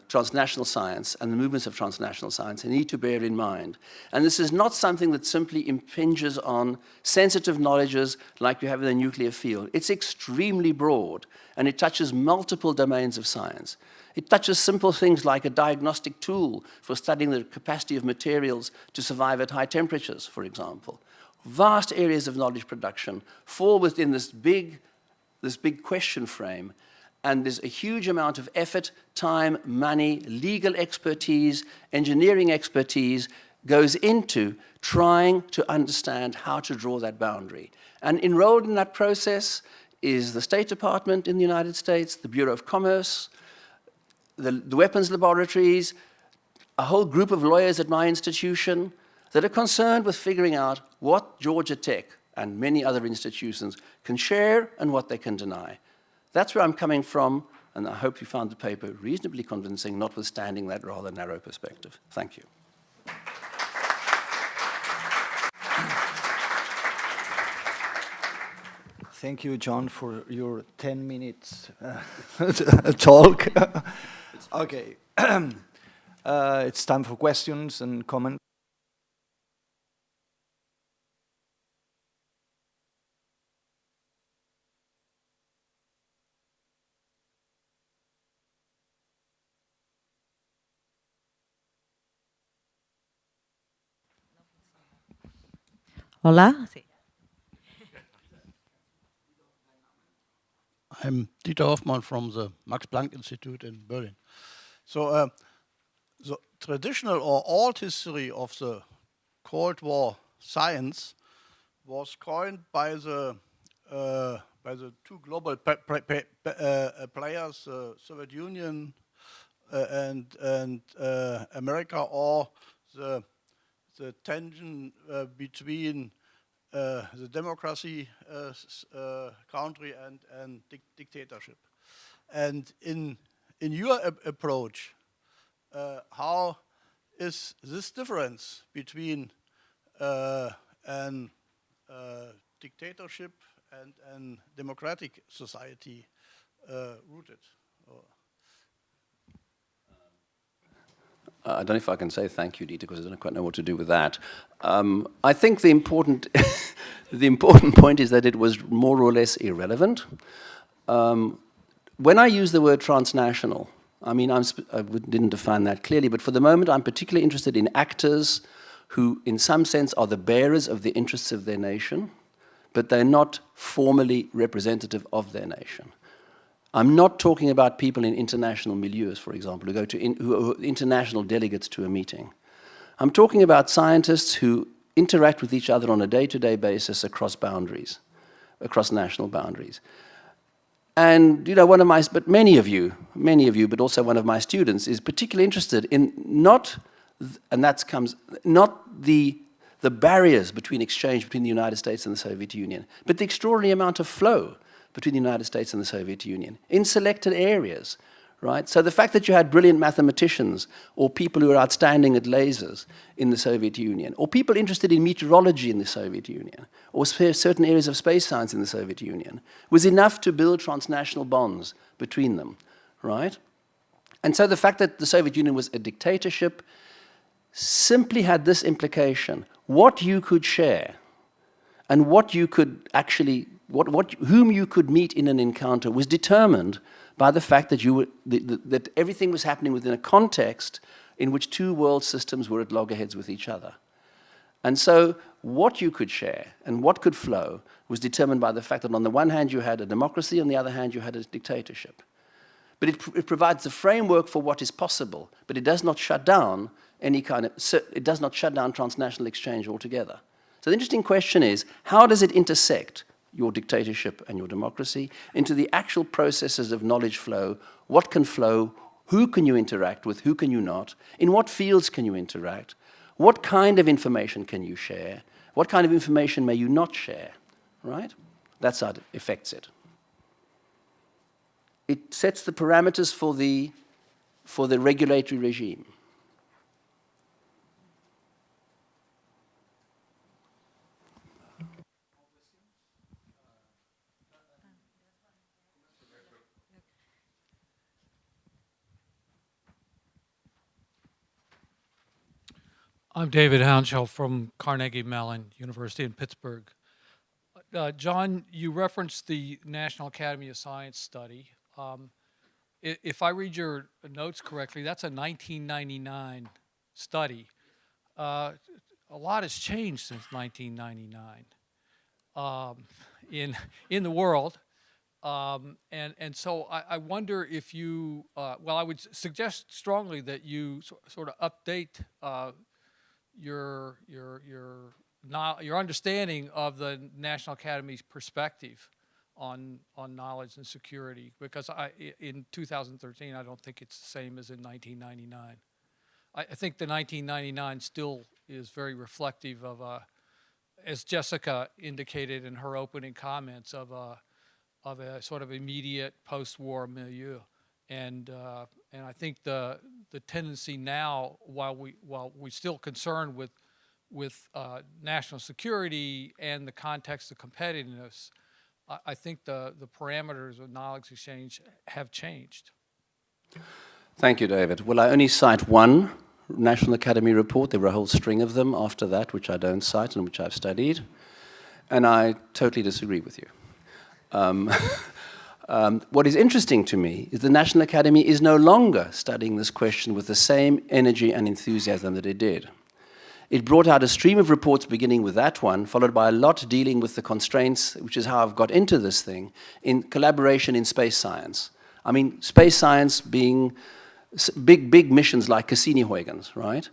transnational science and the movements of transnational science, need to bear in mind. And this is not something that simply impinges on sensitive knowledges like you have in the nuclear field. It's extremely broad, and it touches multiple domains of science. It touches simple things like a diagnostic tool for studying the capacity of materials to survive at high temperatures, for example. Vast areas of knowledge production fall within this big question frame, and there's a huge amount of effort, time, money, legal expertise, engineering expertise goes into trying to understand how to draw that boundary. And enrolled in that process is the State Department in the United States, the Bureau of Commerce, the weapons laboratories, a whole group of lawyers at my institution that are concerned with figuring out what Georgia Tech and many other institutions can share and what they can deny. That's where I'm coming from, and I hope you found the paper reasonably convincing, notwithstanding that rather narrow perspective. Thank you. Thank you, John, for your 10 minutes talk. Okay, it's time for questions and comments. Hola. Sí. I'm Dieter Hoffmann from the Max Planck Institute in Berlin. So the traditional or old history of the Cold War science was coined by the two global players, Soviet Union and America, or the tension between the democracy country and dictatorship. And in your approach, how is this difference between an dictatorship and democratic society rooted? I don't know if I can say thank you, Dieter, because I don't quite know what to do with that. I think the important, the important point is that it was more or less irrelevant. When I use the word transnational, I mean, I didn't define that clearly, but for the moment I'm particularly interested in actors who, in some sense, are the bearers of the interests of their nation, but they're not formally representative of their nation. I'm not talking about people in international milieus, for example, who are international delegates to a meeting. I'm talking about scientists who interact with each other on a day-to-day basis across boundaries, across national boundaries. And, you know, many of you, but also one of my students is particularly interested in not the barriers between exchange between the United States and the Soviet Union, but the extraordinary amount of flow between the United States and the Soviet Union in selected areas, right? So the fact that you had brilliant mathematicians or people who were outstanding at lasers in the Soviet Union, or people interested in meteorology in the Soviet Union, or certain areas of space science in the Soviet Union, was enough to build transnational bonds between them, right? And so the fact that the Soviet Union was a dictatorship simply had this implication: what you could share and what you could actually, whom you could meet in an encounter was determined by the fact that that everything was happening within a context in which two world systems were at loggerheads with each other. And so what you could share and what could flow was determined by the fact that on the one hand you had a democracy, on the other hand you had a dictatorship. But it provides the framework for what is possible, but it does not shut down it does not shut down transnational exchange altogether. So the interesting question is, how does it intersect your dictatorship and your democracy into the actual processes of knowledge flow? What can flow? Who can you interact with? Who can you not? In what fields can you interact? What kind of information can you share? What kind of information may you not share, right? That's how it affects it. It sets the parameters for the regulatory regime. I'm David Hounshell from Carnegie Mellon University in Pittsburgh. John, you referenced the National Academy of Science study. If I read your notes correctly, that's a 1999 study. A lot has changed since 1999 in the world. And so I wonder if you, well, I would suggest strongly that you sort of update your understanding of the National Academy's perspective on knowledge and security, because in 2013 I don't think it's the same as in 1999. I think the 1999 still is very reflective of as Jessica indicated in her opening comments, of a sort of immediate post-war milieu. And I think the tendency now, while we're still concerned with national security and the context of competitiveness, I think the parameters of knowledge exchange have changed. Thank you, David. Well, I only cite one National Academy report. There were a whole string of them after that, which I don't cite and which I've studied. And I totally disagree with you. What is interesting to me is the National Academy is no longer studying this question with the same energy and enthusiasm that it did. It brought out a stream of reports beginning with that one, followed by a lot dealing with the constraints, which is how I've got into this thing, in collaboration in space science. I mean, space science being big missions like Cassini-Huygens, right?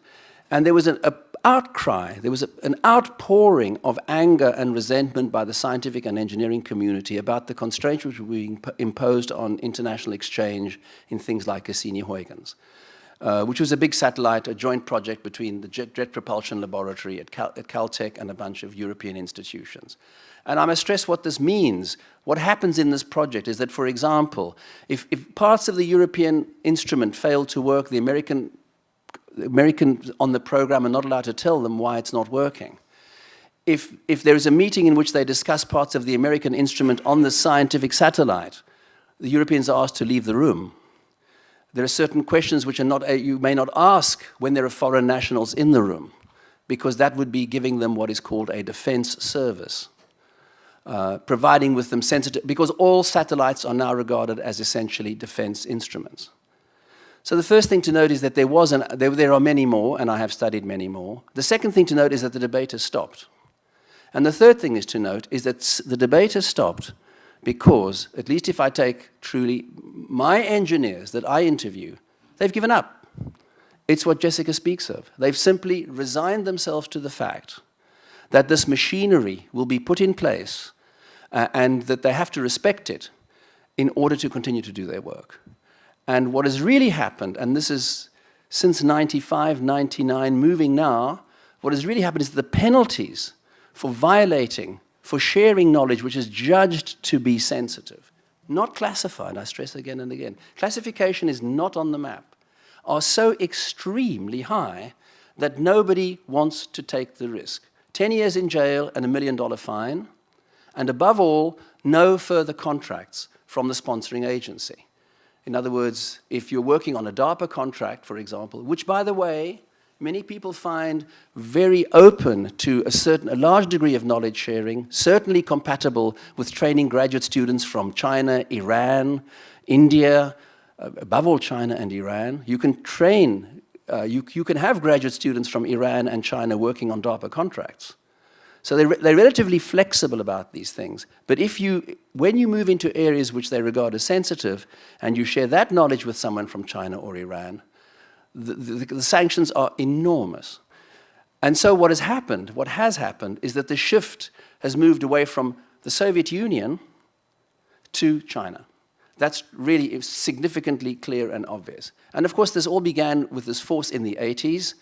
And there was an outcry, there was an outpouring of anger and resentment by the scientific and engineering community about the constraints which were being imposed on international exchange in things like Cassini-Huygens. Which was a big satellite, a joint project between the Jet Propulsion Laboratory at Caltech and a bunch of European institutions. And I must stress what this means. What happens in this project is that, for example, if parts of the European instrument fail to work, the Americans on the program are not allowed to tell them why it's not working. If there is a meeting in which they discuss parts of the American instrument on the scientific satellite, the Europeans are asked to leave the room. There are certain questions which are not, you may not ask when there are foreign nationals in the room, because that would be giving them what is called a defense service, providing with them sensitive, because all satellites are now regarded as essentially defense instruments. So the first thing to note is that there are many more, and I have studied many more. The second thing to note is that the debate has stopped. And the third thing is to note is that the debate has stopped because, at least if I take truly my engineers that I interview, they've given up. It's what Jessica speaks of. They've simply resigned themselves to the fact that this machinery will be put in place and that they have to respect it in order to continue to do their work. And what has really happened, and this is since 95, 99, moving now, what has really happened is the penalties for violating, for sharing knowledge which is judged to be sensitive, not classified, I stress again and again. Classification is not on the map, are so extremely high that nobody wants to take the risk. 10 years in jail and $1 million fine, and above all, no further contracts from the sponsoring agency. In other words, if you're working on a DARPA contract, for example, which, by the way, many people find very open to a large degree of knowledge sharing, certainly compatible with training graduate students from China, Iran, India, above all China and Iran. You can train, you can have graduate students from Iran and China working on DARPA contracts. So they're relatively flexible about these things. But when you move into areas which they regard as sensitive, and you share that knowledge with someone from China or Iran, the sanctions are enormous. And so what has happened is that the shift has moved away from the Soviet Union to China. That's really significantly clear and obvious. And of course, this all began with this force in the 80s,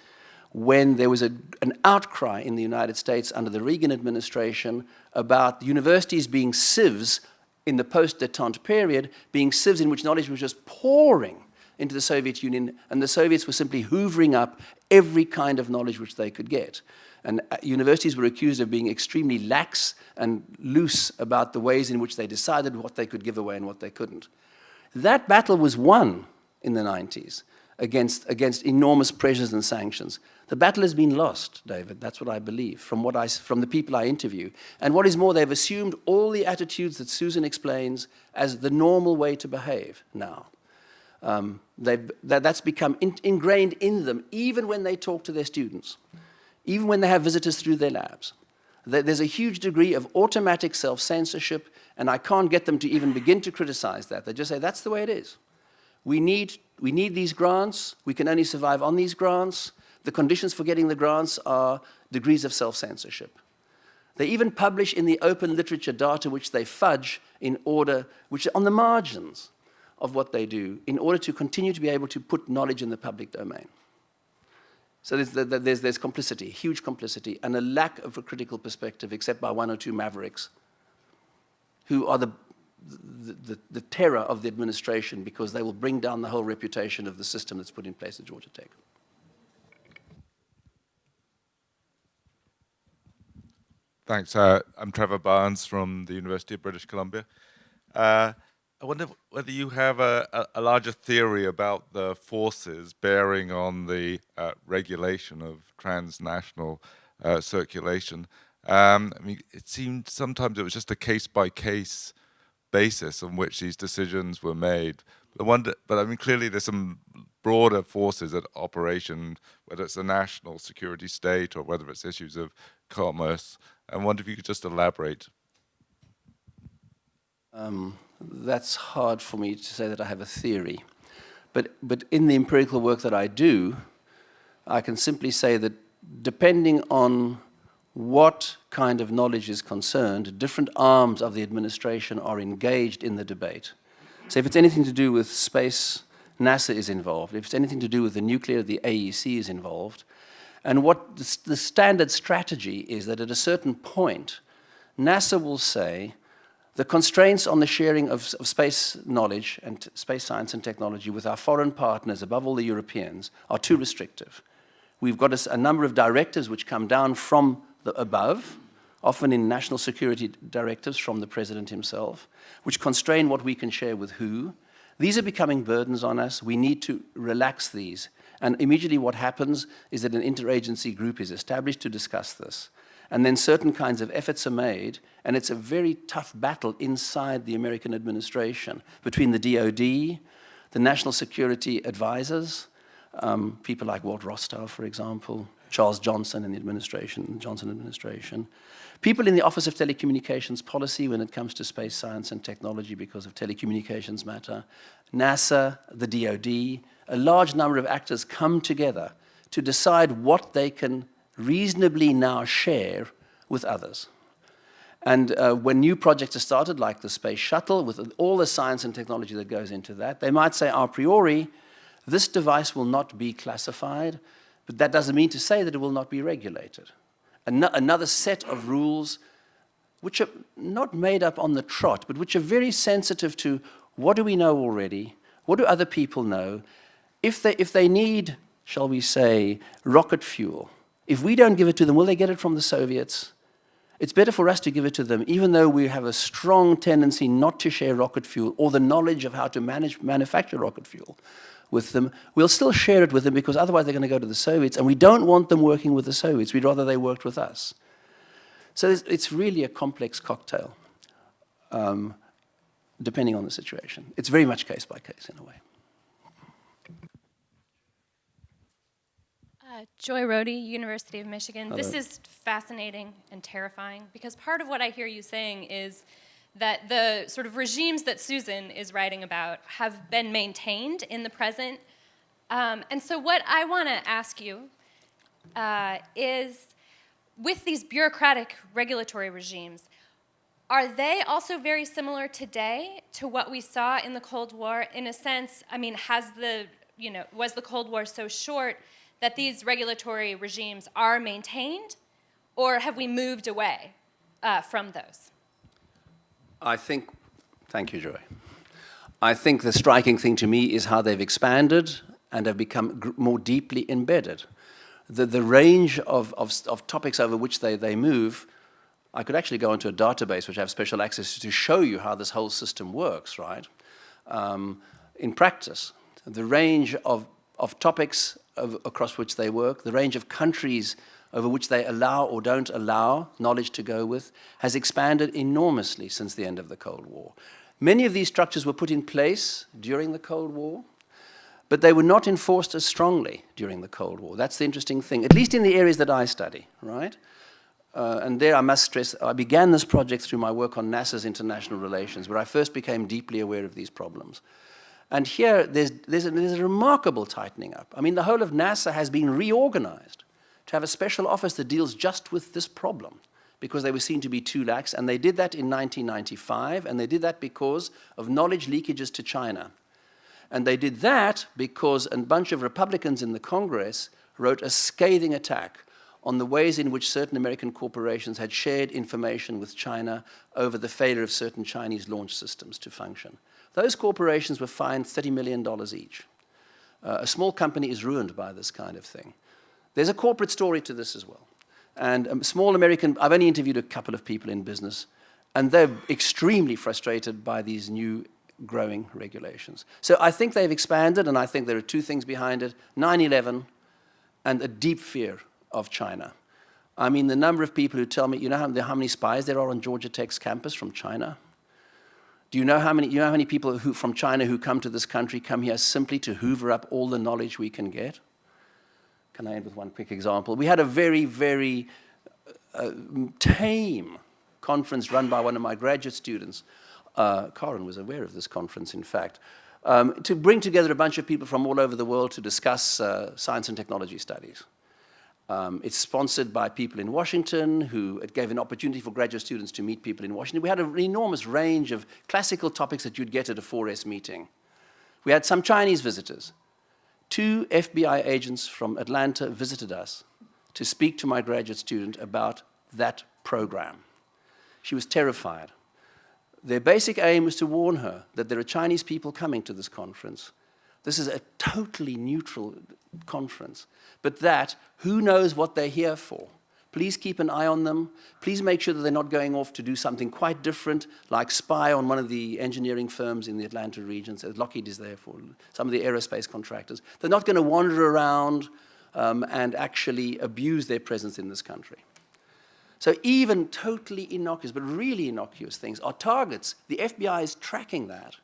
when there was an outcry in the United States under the Reagan administration about universities being sieves in the post-détente period, being sieves in which knowledge was just pouring into the Soviet Union, and the Soviets were simply hoovering up every kind of knowledge which they could get. And universities were accused of being extremely lax and loose about the ways in which they decided what they could give away and what they couldn't. That battle was won in the 90s against enormous pressures and sanctions. The battle has been lost, David. That's what I believe, from the people I interview. And what is more, they've assumed all the attitudes that Susan explains as the normal way to behave now. That's become ingrained in them, even when they talk to their students, even when they have visitors through their labs. There's a huge degree of automatic self-censorship, and I can't get them to even begin to criticize that. They just say, that's the way it is. We need these grants. We can only survive on these grants. The conditions for getting the grants are degrees of self-censorship. They even publish in the open literature data which they fudge which are on the margins of what they do, in order to continue to be able to put knowledge in the public domain. So there's complicity, huge complicity, and a lack of a critical perspective, except by one or two mavericks, who are the terror of the administration, because they will bring down the whole reputation of the system that's put in place at Georgia Tech. Thanks. I'm Trevor Barnes from the University of British Columbia. I wonder whether you have a larger theory about the forces bearing on the regulation of transnational circulation. I mean, it seemed sometimes it was just a case-by-case basis on which these decisions were made. But I mean, clearly there's some broader forces at operation, whether it's the national security state or whether it's issues of commerce. I wonder if you could just elaborate. That's hard for me to say that I have a theory. But in the empirical work that I do, I can simply say that depending on what kind of knowledge is concerned, different arms of the administration are engaged in the debate. So if it's anything to do with space, NASA is involved. If it's anything to do with the nuclear, the AEC is involved. And what the standard strategy is that at a certain point, NASA will say, the constraints on the sharing of space knowledge and space science and technology with our foreign partners, above all the Europeans, are too restrictive. We've got a number of directives which come down from the above, often in national security directives from the president himself, which constrain what we can share with who. These are becoming burdens on us. We need to relax these. And immediately what happens is that an interagency group is established to discuss this. And then certain kinds of efforts are made, and it's a very tough battle inside the American administration between the DoD, the national security advisors, people like Walt Rostow, for example, Charles Johnson in the administration, Johnson administration, people in the Office of Telecommunications Policy when it comes to space science and technology because of telecommunications matter, NASA, the DoD, a large number of actors come together to decide what they can reasonably now share with others. And when new projects are started, like the space shuttle, with all the science and technology that goes into that, they might say a priori, this device will not be classified, but that doesn't mean to say that it will not be regulated. Another set of rules which are not made up on the trot, but which are very sensitive to what do we know already, what do other people know. If they need, shall we say, rocket fuel, if we don't give it to them, will they get it from the Soviets? It's better for us to give it to them, even though we have a strong tendency not to share rocket fuel or the knowledge of how to manufacture rocket fuel with them. We'll still share it with them because otherwise they're going to go to the Soviets, and we don't want them working with the Soviets. We'd rather they worked with us. So it's really a complex cocktail, depending on the situation. It's very much case by case in a way. Joy Rohde, University of Michigan. Hello. This is fascinating and terrifying because part of what I hear you saying is that the sort of regimes that Susan is writing about have been maintained in the present. And so what I want to ask you is, with these bureaucratic regulatory regimes, are they also very similar today to what we saw in the Cold War? In a sense, I mean, was the Cold War so short that these regulatory regimes are maintained, or have we moved away from those? Thank you, Joy. I think the striking thing to me is how they've expanded and have become more deeply embedded. The range of topics over which they move, I could actually go into a database which I have special access to show you how this whole system works, right? In practice, the range of topics across which they work, the range of countries over which they allow or don't allow knowledge to go with, has expanded enormously since the end of the Cold War. Many of these structures were put in place during the Cold War, but they were not enforced as strongly during the Cold War. That's the interesting thing, at least in the areas that I study, right? And there I must stress, I began this project through my work on NASA's international relations, where I first became deeply aware of these problems. And here, there's a remarkable tightening up. I mean, the whole of NASA has been reorganized to have a special office that deals just with this problem, because they were seen to be too lax, and they did that in 1995, and they did that because of knowledge leakages to China. And they did that because a bunch of Republicans in the Congress wrote a scathing attack on the ways in which certain American corporations had shared information with China over the failure of certain Chinese launch systems to function. Those corporations were fined $30 million each. A small company is ruined by this kind of thing. There's a corporate story to this as well. And a small American, I've only interviewed a couple of people in business, and they're extremely frustrated by these new growing regulations. So I think they've expanded, and I think there are two things behind it: 9/11 and a deep fear of China. I mean, the number of people who tell me, you know how many spies there are on Georgia Tech's campus from China? Do you know how many people from China who come to this country come here simply to hoover up all the knowledge we can get? Can I end with one quick example? We had a very, very tame conference run by one of my graduate students. Karen was aware of this conference, in fact, to bring together a bunch of people from all over the world to discuss science and technology studies. It's sponsored by people in Washington, it gave an opportunity for graduate students to meet people in Washington. We had an enormous range of classical topics that you'd get at a 4S meeting. We had some Chinese visitors. 2 FBI agents from Atlanta visited us to speak to my graduate student about that program. She was terrified. Their basic aim was to warn her that there are Chinese people coming to this conference. This is a totally neutral conference, but who knows what they're here for? Please keep an eye on them. Please make sure that they're not going off to do something quite different, like spy on one of the engineering firms in the Atlanta region. So Lockheed is there for some of the aerospace contractors. They're not going to wander around and actually abuse their presence in this country. So even totally innocuous, but really innocuous things are targets. The FBI is tracking that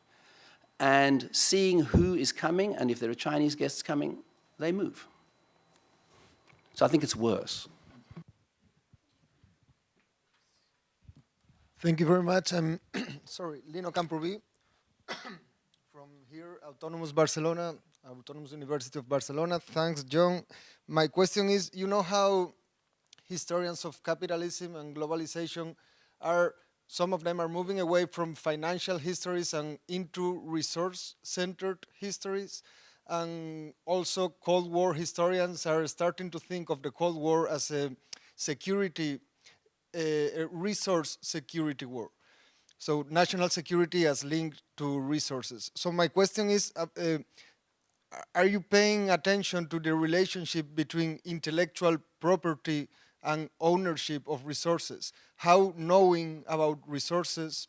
and seeing who is coming, and if there are Chinese guests coming, they move. So I think it's worse. Thank you very much. I'm sorry, Lino Camproví from here, Autonomous Barcelona, Autonomous University of Barcelona. Thanks, John. My question is, you know how historians of capitalism and globalization some of them are moving away from financial histories and into resource-centered histories. And also Cold War historians are starting to think of the Cold War as a resource security war. So national security as linked to resources. So my question is, are you paying attention to the relationship between intellectual property and ownership of resources? How knowing about resources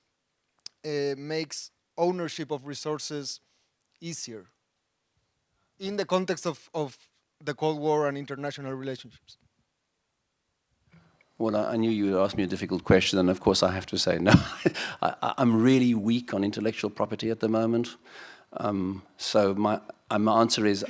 makes ownership of resources easier in the context of the Cold War and international relationships? Well, I knew you would ask me a difficult question, and of course I have to say no. I'm really weak on intellectual property at the moment. So my answer is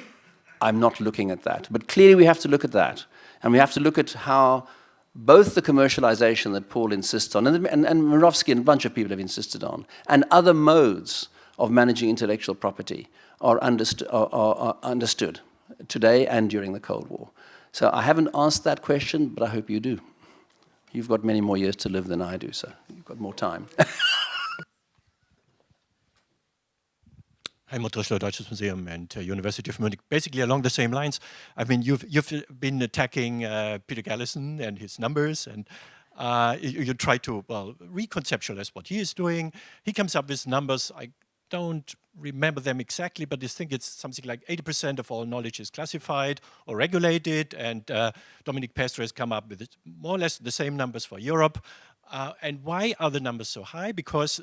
I'm not looking at that. But clearly we have to look at that. And we have to look at how both the commercialization that Paul insists on, and Murawski and a bunch of people have insisted on, and other modes of managing intellectual property are understood today and during the Cold War. So I haven't asked that question, but I hope you do. You've got many more years to live than I do, so you've got more time. Helmut Drischler, Deutsches Museum and University of Munich. Basically along the same lines. I mean, you've been attacking Peter Gallison and his numbers, and you try to, well, reconceptualize what he is doing. He comes up with numbers, I don't remember them exactly, but I think it's something like 80% of all knowledge is classified or regulated, and Dominic Pestre has come up with more or less the same numbers for Europe. And why are the numbers so high? Because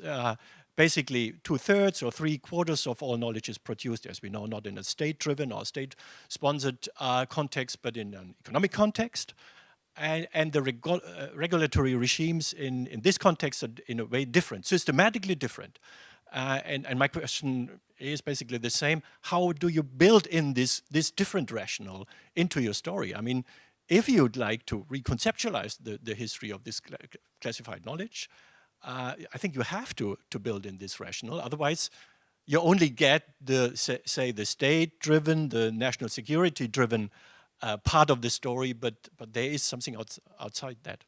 basically 2/3 or 3/4 of all knowledge is produced, as we know, not in a state-driven or state-sponsored context, but in an economic context. And the regulatory regimes in this context are in a way different, systematically different. And my question is basically the same. How do you build in this different rationale into your story? I mean, if you'd like to reconceptualize the history of this classified knowledge, I think you have to build in this rationale. Otherwise, you only get the state-driven, the national security-driven part of the story, but there is something outside that.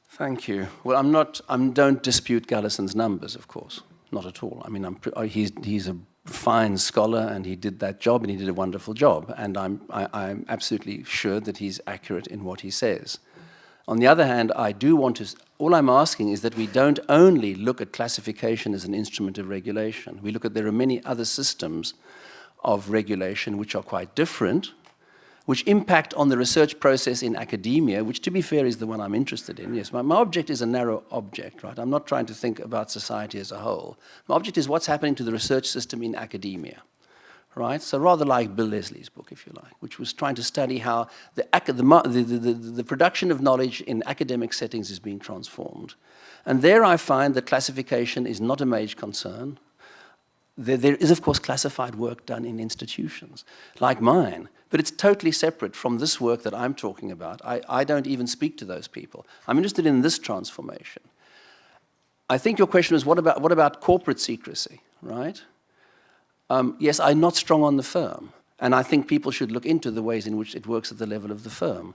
Thank you. Well, don't dispute Gallison's numbers, of course, not at all. I mean, he's a fine scholar, and he did that job, and he did a wonderful job. And I'm absolutely sure that he's accurate in what he says. On the other hand, all I'm asking is that we don't only look at classification as an instrument of regulation. We look at there are many other systems of regulation which are quite different, which impact on the research process in academia, which, to be fair, is the one I'm interested in. Yes, my object is a narrow object, right? I'm not trying to think about society as a whole. My object is what's happening to the research system in academia, right? So rather like Bill Leslie's book, if you like, which was trying to study how the production of knowledge in academic settings is being transformed. And there I find that classification is not a major concern. There is, of course, classified work done in institutions, like mine, but it's totally separate from this work that I'm talking about. I don't even speak to those people. I'm interested in this transformation. I think your question is, what about corporate secrecy, right? Yes, I'm not strong on the firm, and I think people should look into the ways in which it works at the level of the firm.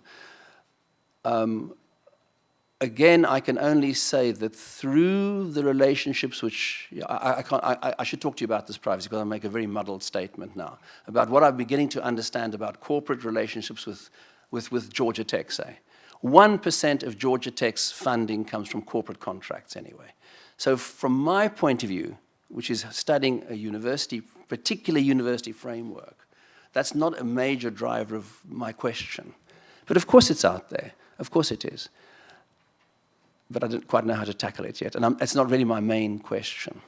Again, I can only say that through the relationships which, I should talk to you about this privacy because I make a very muddled statement now, about what I'm beginning to understand about corporate relationships with Georgia Tech, say. 1% of Georgia Tech's funding comes from corporate contracts anyway. So from my point of view, which is studying a university, particular university framework, that's not a major driver of my question. But of course it's out there, of course it is. But I don't quite know how to tackle it yet, and it's not really my main question.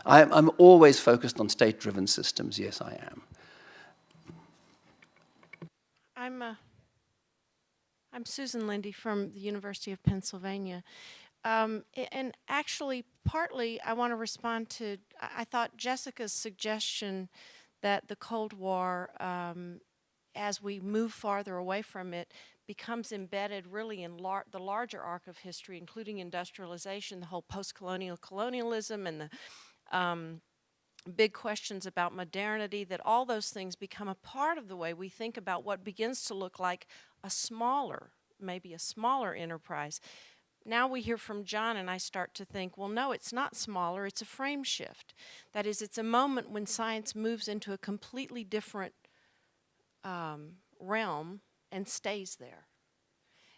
I'm always focused on state-driven systems, yes I am. I'm Susan Lindy from the University of Pennsylvania. And actually, partly I want to respond to, I thought Jessica's suggestion that the Cold War, as we move farther away from it, becomes embedded really in the larger arc of history, including industrialization, the whole post-colonial colonialism, and the big questions about modernity, that all those things become a part of the way we think about what begins to look like a smaller, maybe a smaller enterprise. Now we hear from John and I start to think, well, no, it's not smaller, it's a frame shift. That is, it's a moment when science moves into a completely different realm and stays there.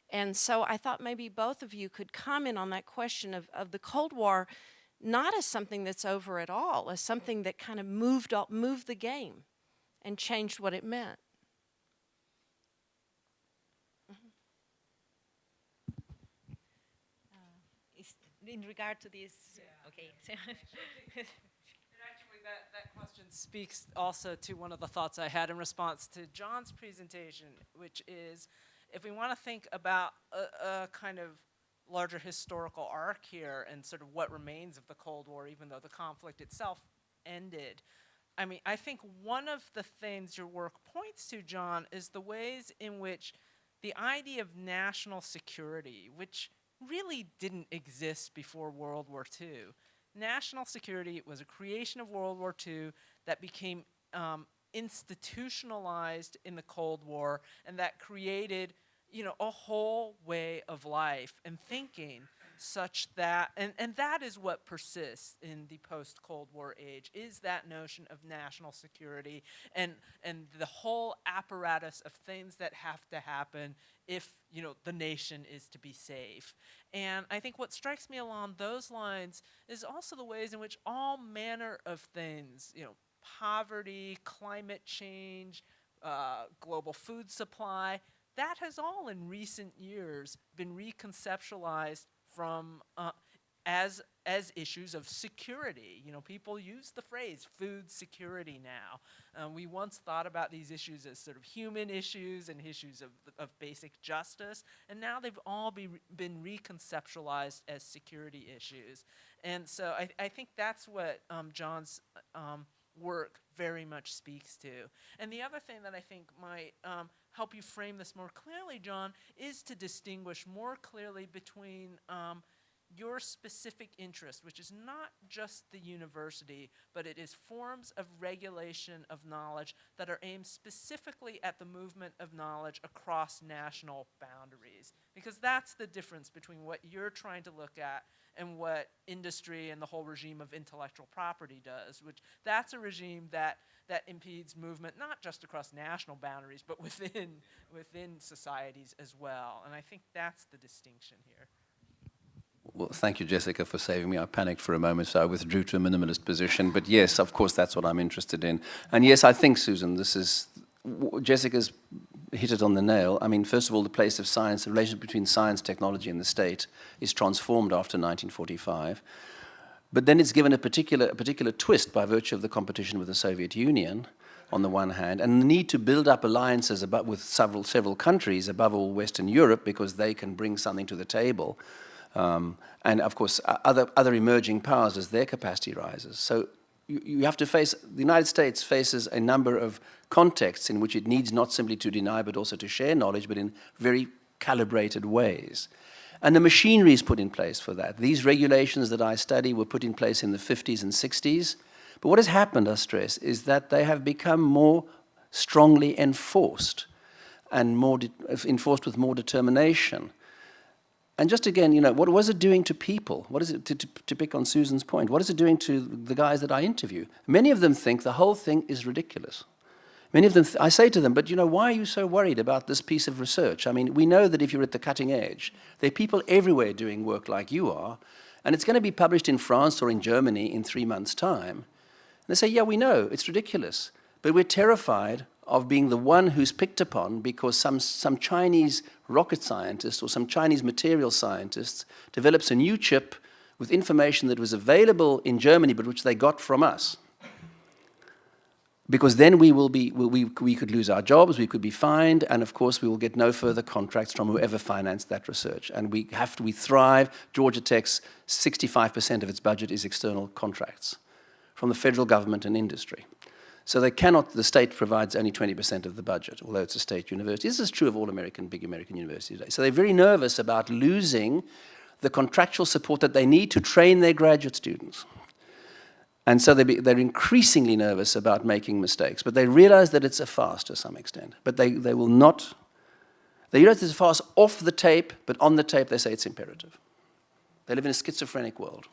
And so I thought maybe both of you could comment on that question of the Cold War, not as something that's over at all, as something that kind of moved the game and changed what it meant. In regard to this, okay. Actually, that question speaks also to one of the thoughts I had in response to John's presentation, which is, if we want to think about a kind of larger historical arc here and sort of what remains of the Cold War, even though the conflict itself ended, I mean, I think one of the things your work points to, John, is the ways in which the idea of national security, which really didn't exist before World War II. National security was a creation of World War II that became institutionalized in the Cold War, and that created, you know, a whole way of life and thinking such that, and that is what persists in the post-Cold War age, is that notion of national security and the whole apparatus of things that have to happen if, you know, the nation is to be safe. And I think what strikes me along those lines is also the ways in which all manner of things, you know, poverty, climate change, global food supply, that has all in recent years been reconceptualized from as issues of security. You know, people use the phrase food security now. We once thought about these issues as sort of human issues and issues of basic justice, and now they've all been reconceptualized as security issues. And so I think that's what John's work very much speaks to. And the other thing that I think might help you frame this more clearly, John, is to distinguish more clearly between your specific interest, which is not just the university, but it is forms of regulation of knowledge that are aimed specifically at the movement of knowledge across national boundaries. Because that's the difference between what you're trying to look at and what industry and the whole regime of intellectual property does, which that's a regime that impedes movement not just across national boundaries, but within societies as well. And I think that's the distinction here. Well, thank you, Jessica, for saving me. I panicked for a moment, so I withdrew to a minimalist position. But yes, of course, that's what I'm interested in. And yes, I think, Susan, Jessica's hit it on the nail. I mean, first of all, the place of science, the relationship between science, technology, and the state is transformed after 1945. But then it's given a particular twist by virtue of the competition with the Soviet Union, on the one hand, and the need to build up alliances with several countries, above all Western Europe, because they can bring something to the table. And of course, other emerging powers as their capacity rises. So you have to face, the United States faces a number of contexts in which it needs not simply to deny, but also to share knowledge, but in very calibrated ways. And the machinery is put in place for that. These regulations that I study were put in place in the 50s and 60s. But what has happened, I stress, is that they have become more strongly enforced and enforced with more determination. And just again, you know, what was it doing to people? What is it, to pick on Susan's point, what is it doing to the guys that I interview? Many of them think the whole thing is ridiculous. Many of them, I say to them, but you know, why are you so worried about this piece of research? I mean, we know that if you're at the cutting edge, there are people everywhere doing work like you are, and it's going to be published in France or in Germany in 3 months' time. And they say, yeah, we know, it's ridiculous, but we're terrified of being the one who's picked upon because some Chinese rocket scientist or some Chinese material scientists develops a new chip with information that was available in Germany but which they got from us. Because then we could lose our jobs, we could be fined, and of course we will get no further contracts from whoever financed that research. And we thrive. Georgia Tech's 65% of its budget is external contracts from the federal government and industry. So they cannot, the state provides only 20% of the budget, although it's a state university. This is true of all big American universities today. So they're very nervous about losing the contractual support that they need to train their graduate students. And so they're increasingly nervous about making mistakes. But they realize that it's a farce to some extent. But they will not, they realize it's a farce off the tape, but on the tape they say it's imperative. They live in a schizophrenic world.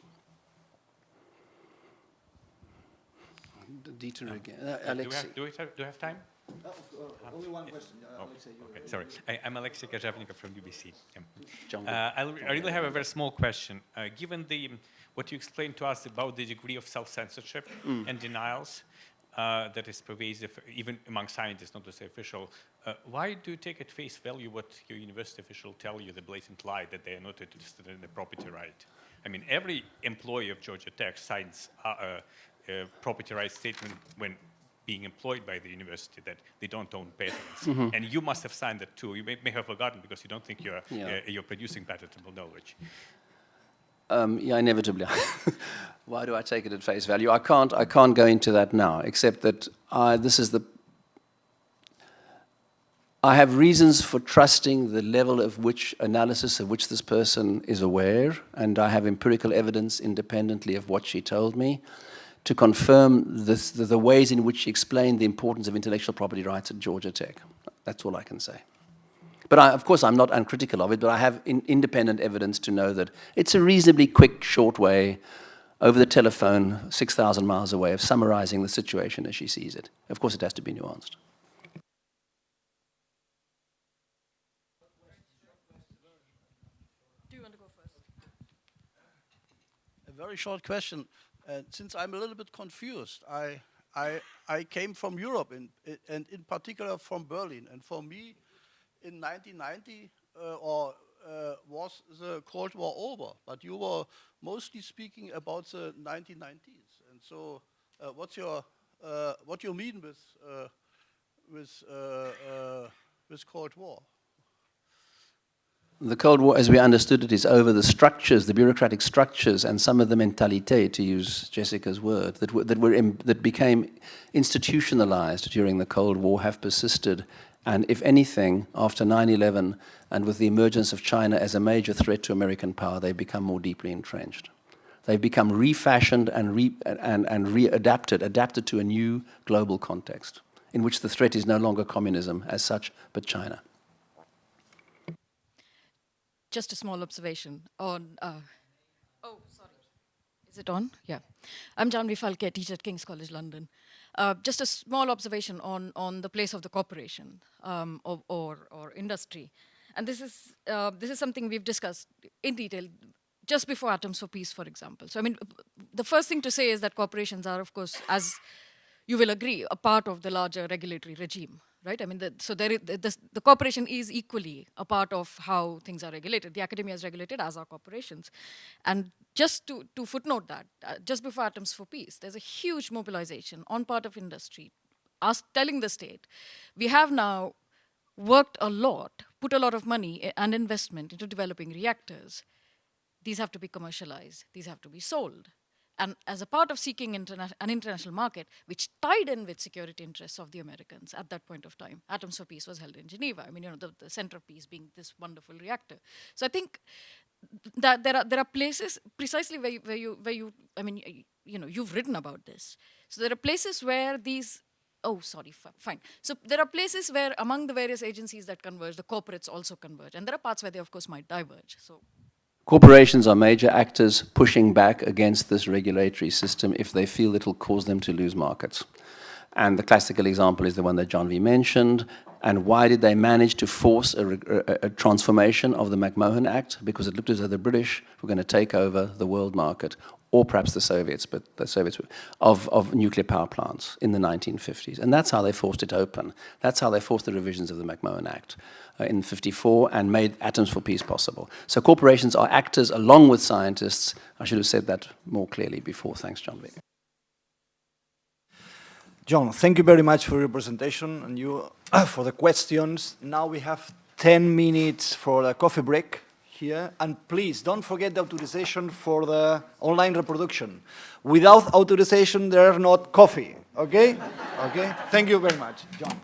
Dieter again. Alexei. Do we have time? Only one question. Alexei, okay, sorry. I'm Alexei Kazhavnikov from BBC. I really have a very small question. Given what you explained to us about the degree of self-censorship and denials that is pervasive, even among scientists, not to say official, why do you take at face value what your university officials tell you, the blatant lie that they are not interested in the property right? I mean, every employee of Georgia Tech signs property rights statement when being employed by the university that they don't own patents. And you must have signed that too. You may have forgotten because you don't think you're producing patentable knowledge. Yeah, inevitably. Why do I take it at face value? I can't go into that now, except that I have reasons for trusting the level of analysis of which this person is aware, and I have empirical evidence independently of what she told me to confirm the ways in which she explained the importance of intellectual property rights at Georgia Tech. That's all I can say. But of course, I'm not uncritical of it, but I have independent evidence to know that it's a reasonably quick, short way over the telephone, 6,000 miles away, of summarizing the situation as she sees it. Of course, it has to be nuanced. Do you want to go first? A very short question. Since I'm a little bit confused, I came from Europe and in particular from Berlin. And for me, in 1990, was the Cold War over? But you were mostly speaking about the 1990s. And so, what you mean with Cold War? The Cold War, as we understood it, is over the structures, the bureaucratic structures, and some of the mentalité, to use Jessica's word, that became institutionalized during the Cold War have persisted. And if anything, after 9/11, and with the emergence of China as a major threat to American power, they've become more deeply entrenched. They've become refashioned and adapted to a new global context, in which the threat is no longer communism as such, but China. Just a small observation on, oh, sorry. Is it on? Yeah. I'm Janvi Falke, teacher at King's College London. Just a small observation on the place of the corporation or industry. And this is something we've discussed in detail just before Atoms for Peace, for example. So, I mean, the first thing to say is that corporations are, of course, as you will agree, a part of the larger regulatory regime. Right? I mean, the corporation is equally a part of how things are regulated. The academia is regulated, as are corporations. And just to footnote that, just before Atoms for Peace, there's a huge mobilization on part of industry, telling the state, we have now worked a lot, put a lot of money and investment into developing reactors. these have to be commercialized, these have to be sold. And as a part of seeking an international market, which tied in with security interests of the Americans at that point of time, Atoms for Peace was held in Geneva. I mean, the centerpiece being this wonderful reactor. So I think that there are places precisely where you I mean, you've written about this. So there are places where these. Oh, sorry, fine. So there are places where among the various agencies that converge, the corporates also converge. And there are parts where they, of course, might diverge. So. Corporations are major actors pushing back against this regulatory system if they feel it will cause them to lose markets. And the classical example is the one that John V. mentioned. And why did they manage to force a transformation of the McMahon Act? Because it looked as though the British were going to take over the world market, or perhaps the Soviets, but the Soviets of nuclear power plants in the 1950s. And that's how they forced it open. That's how they forced the revisions of the McMahon Act in 54 and made Atoms for Peace possible. So corporations are actors along with scientists. I should have said that more clearly before. Thanks, John V. John, thank you very much for your presentation and you for the questions. Now we have 10 minutes for a coffee break here. And please don't forget the authorization for the online reproduction. Without authorization, there are not coffee, okay? Okay, thank you very much, John.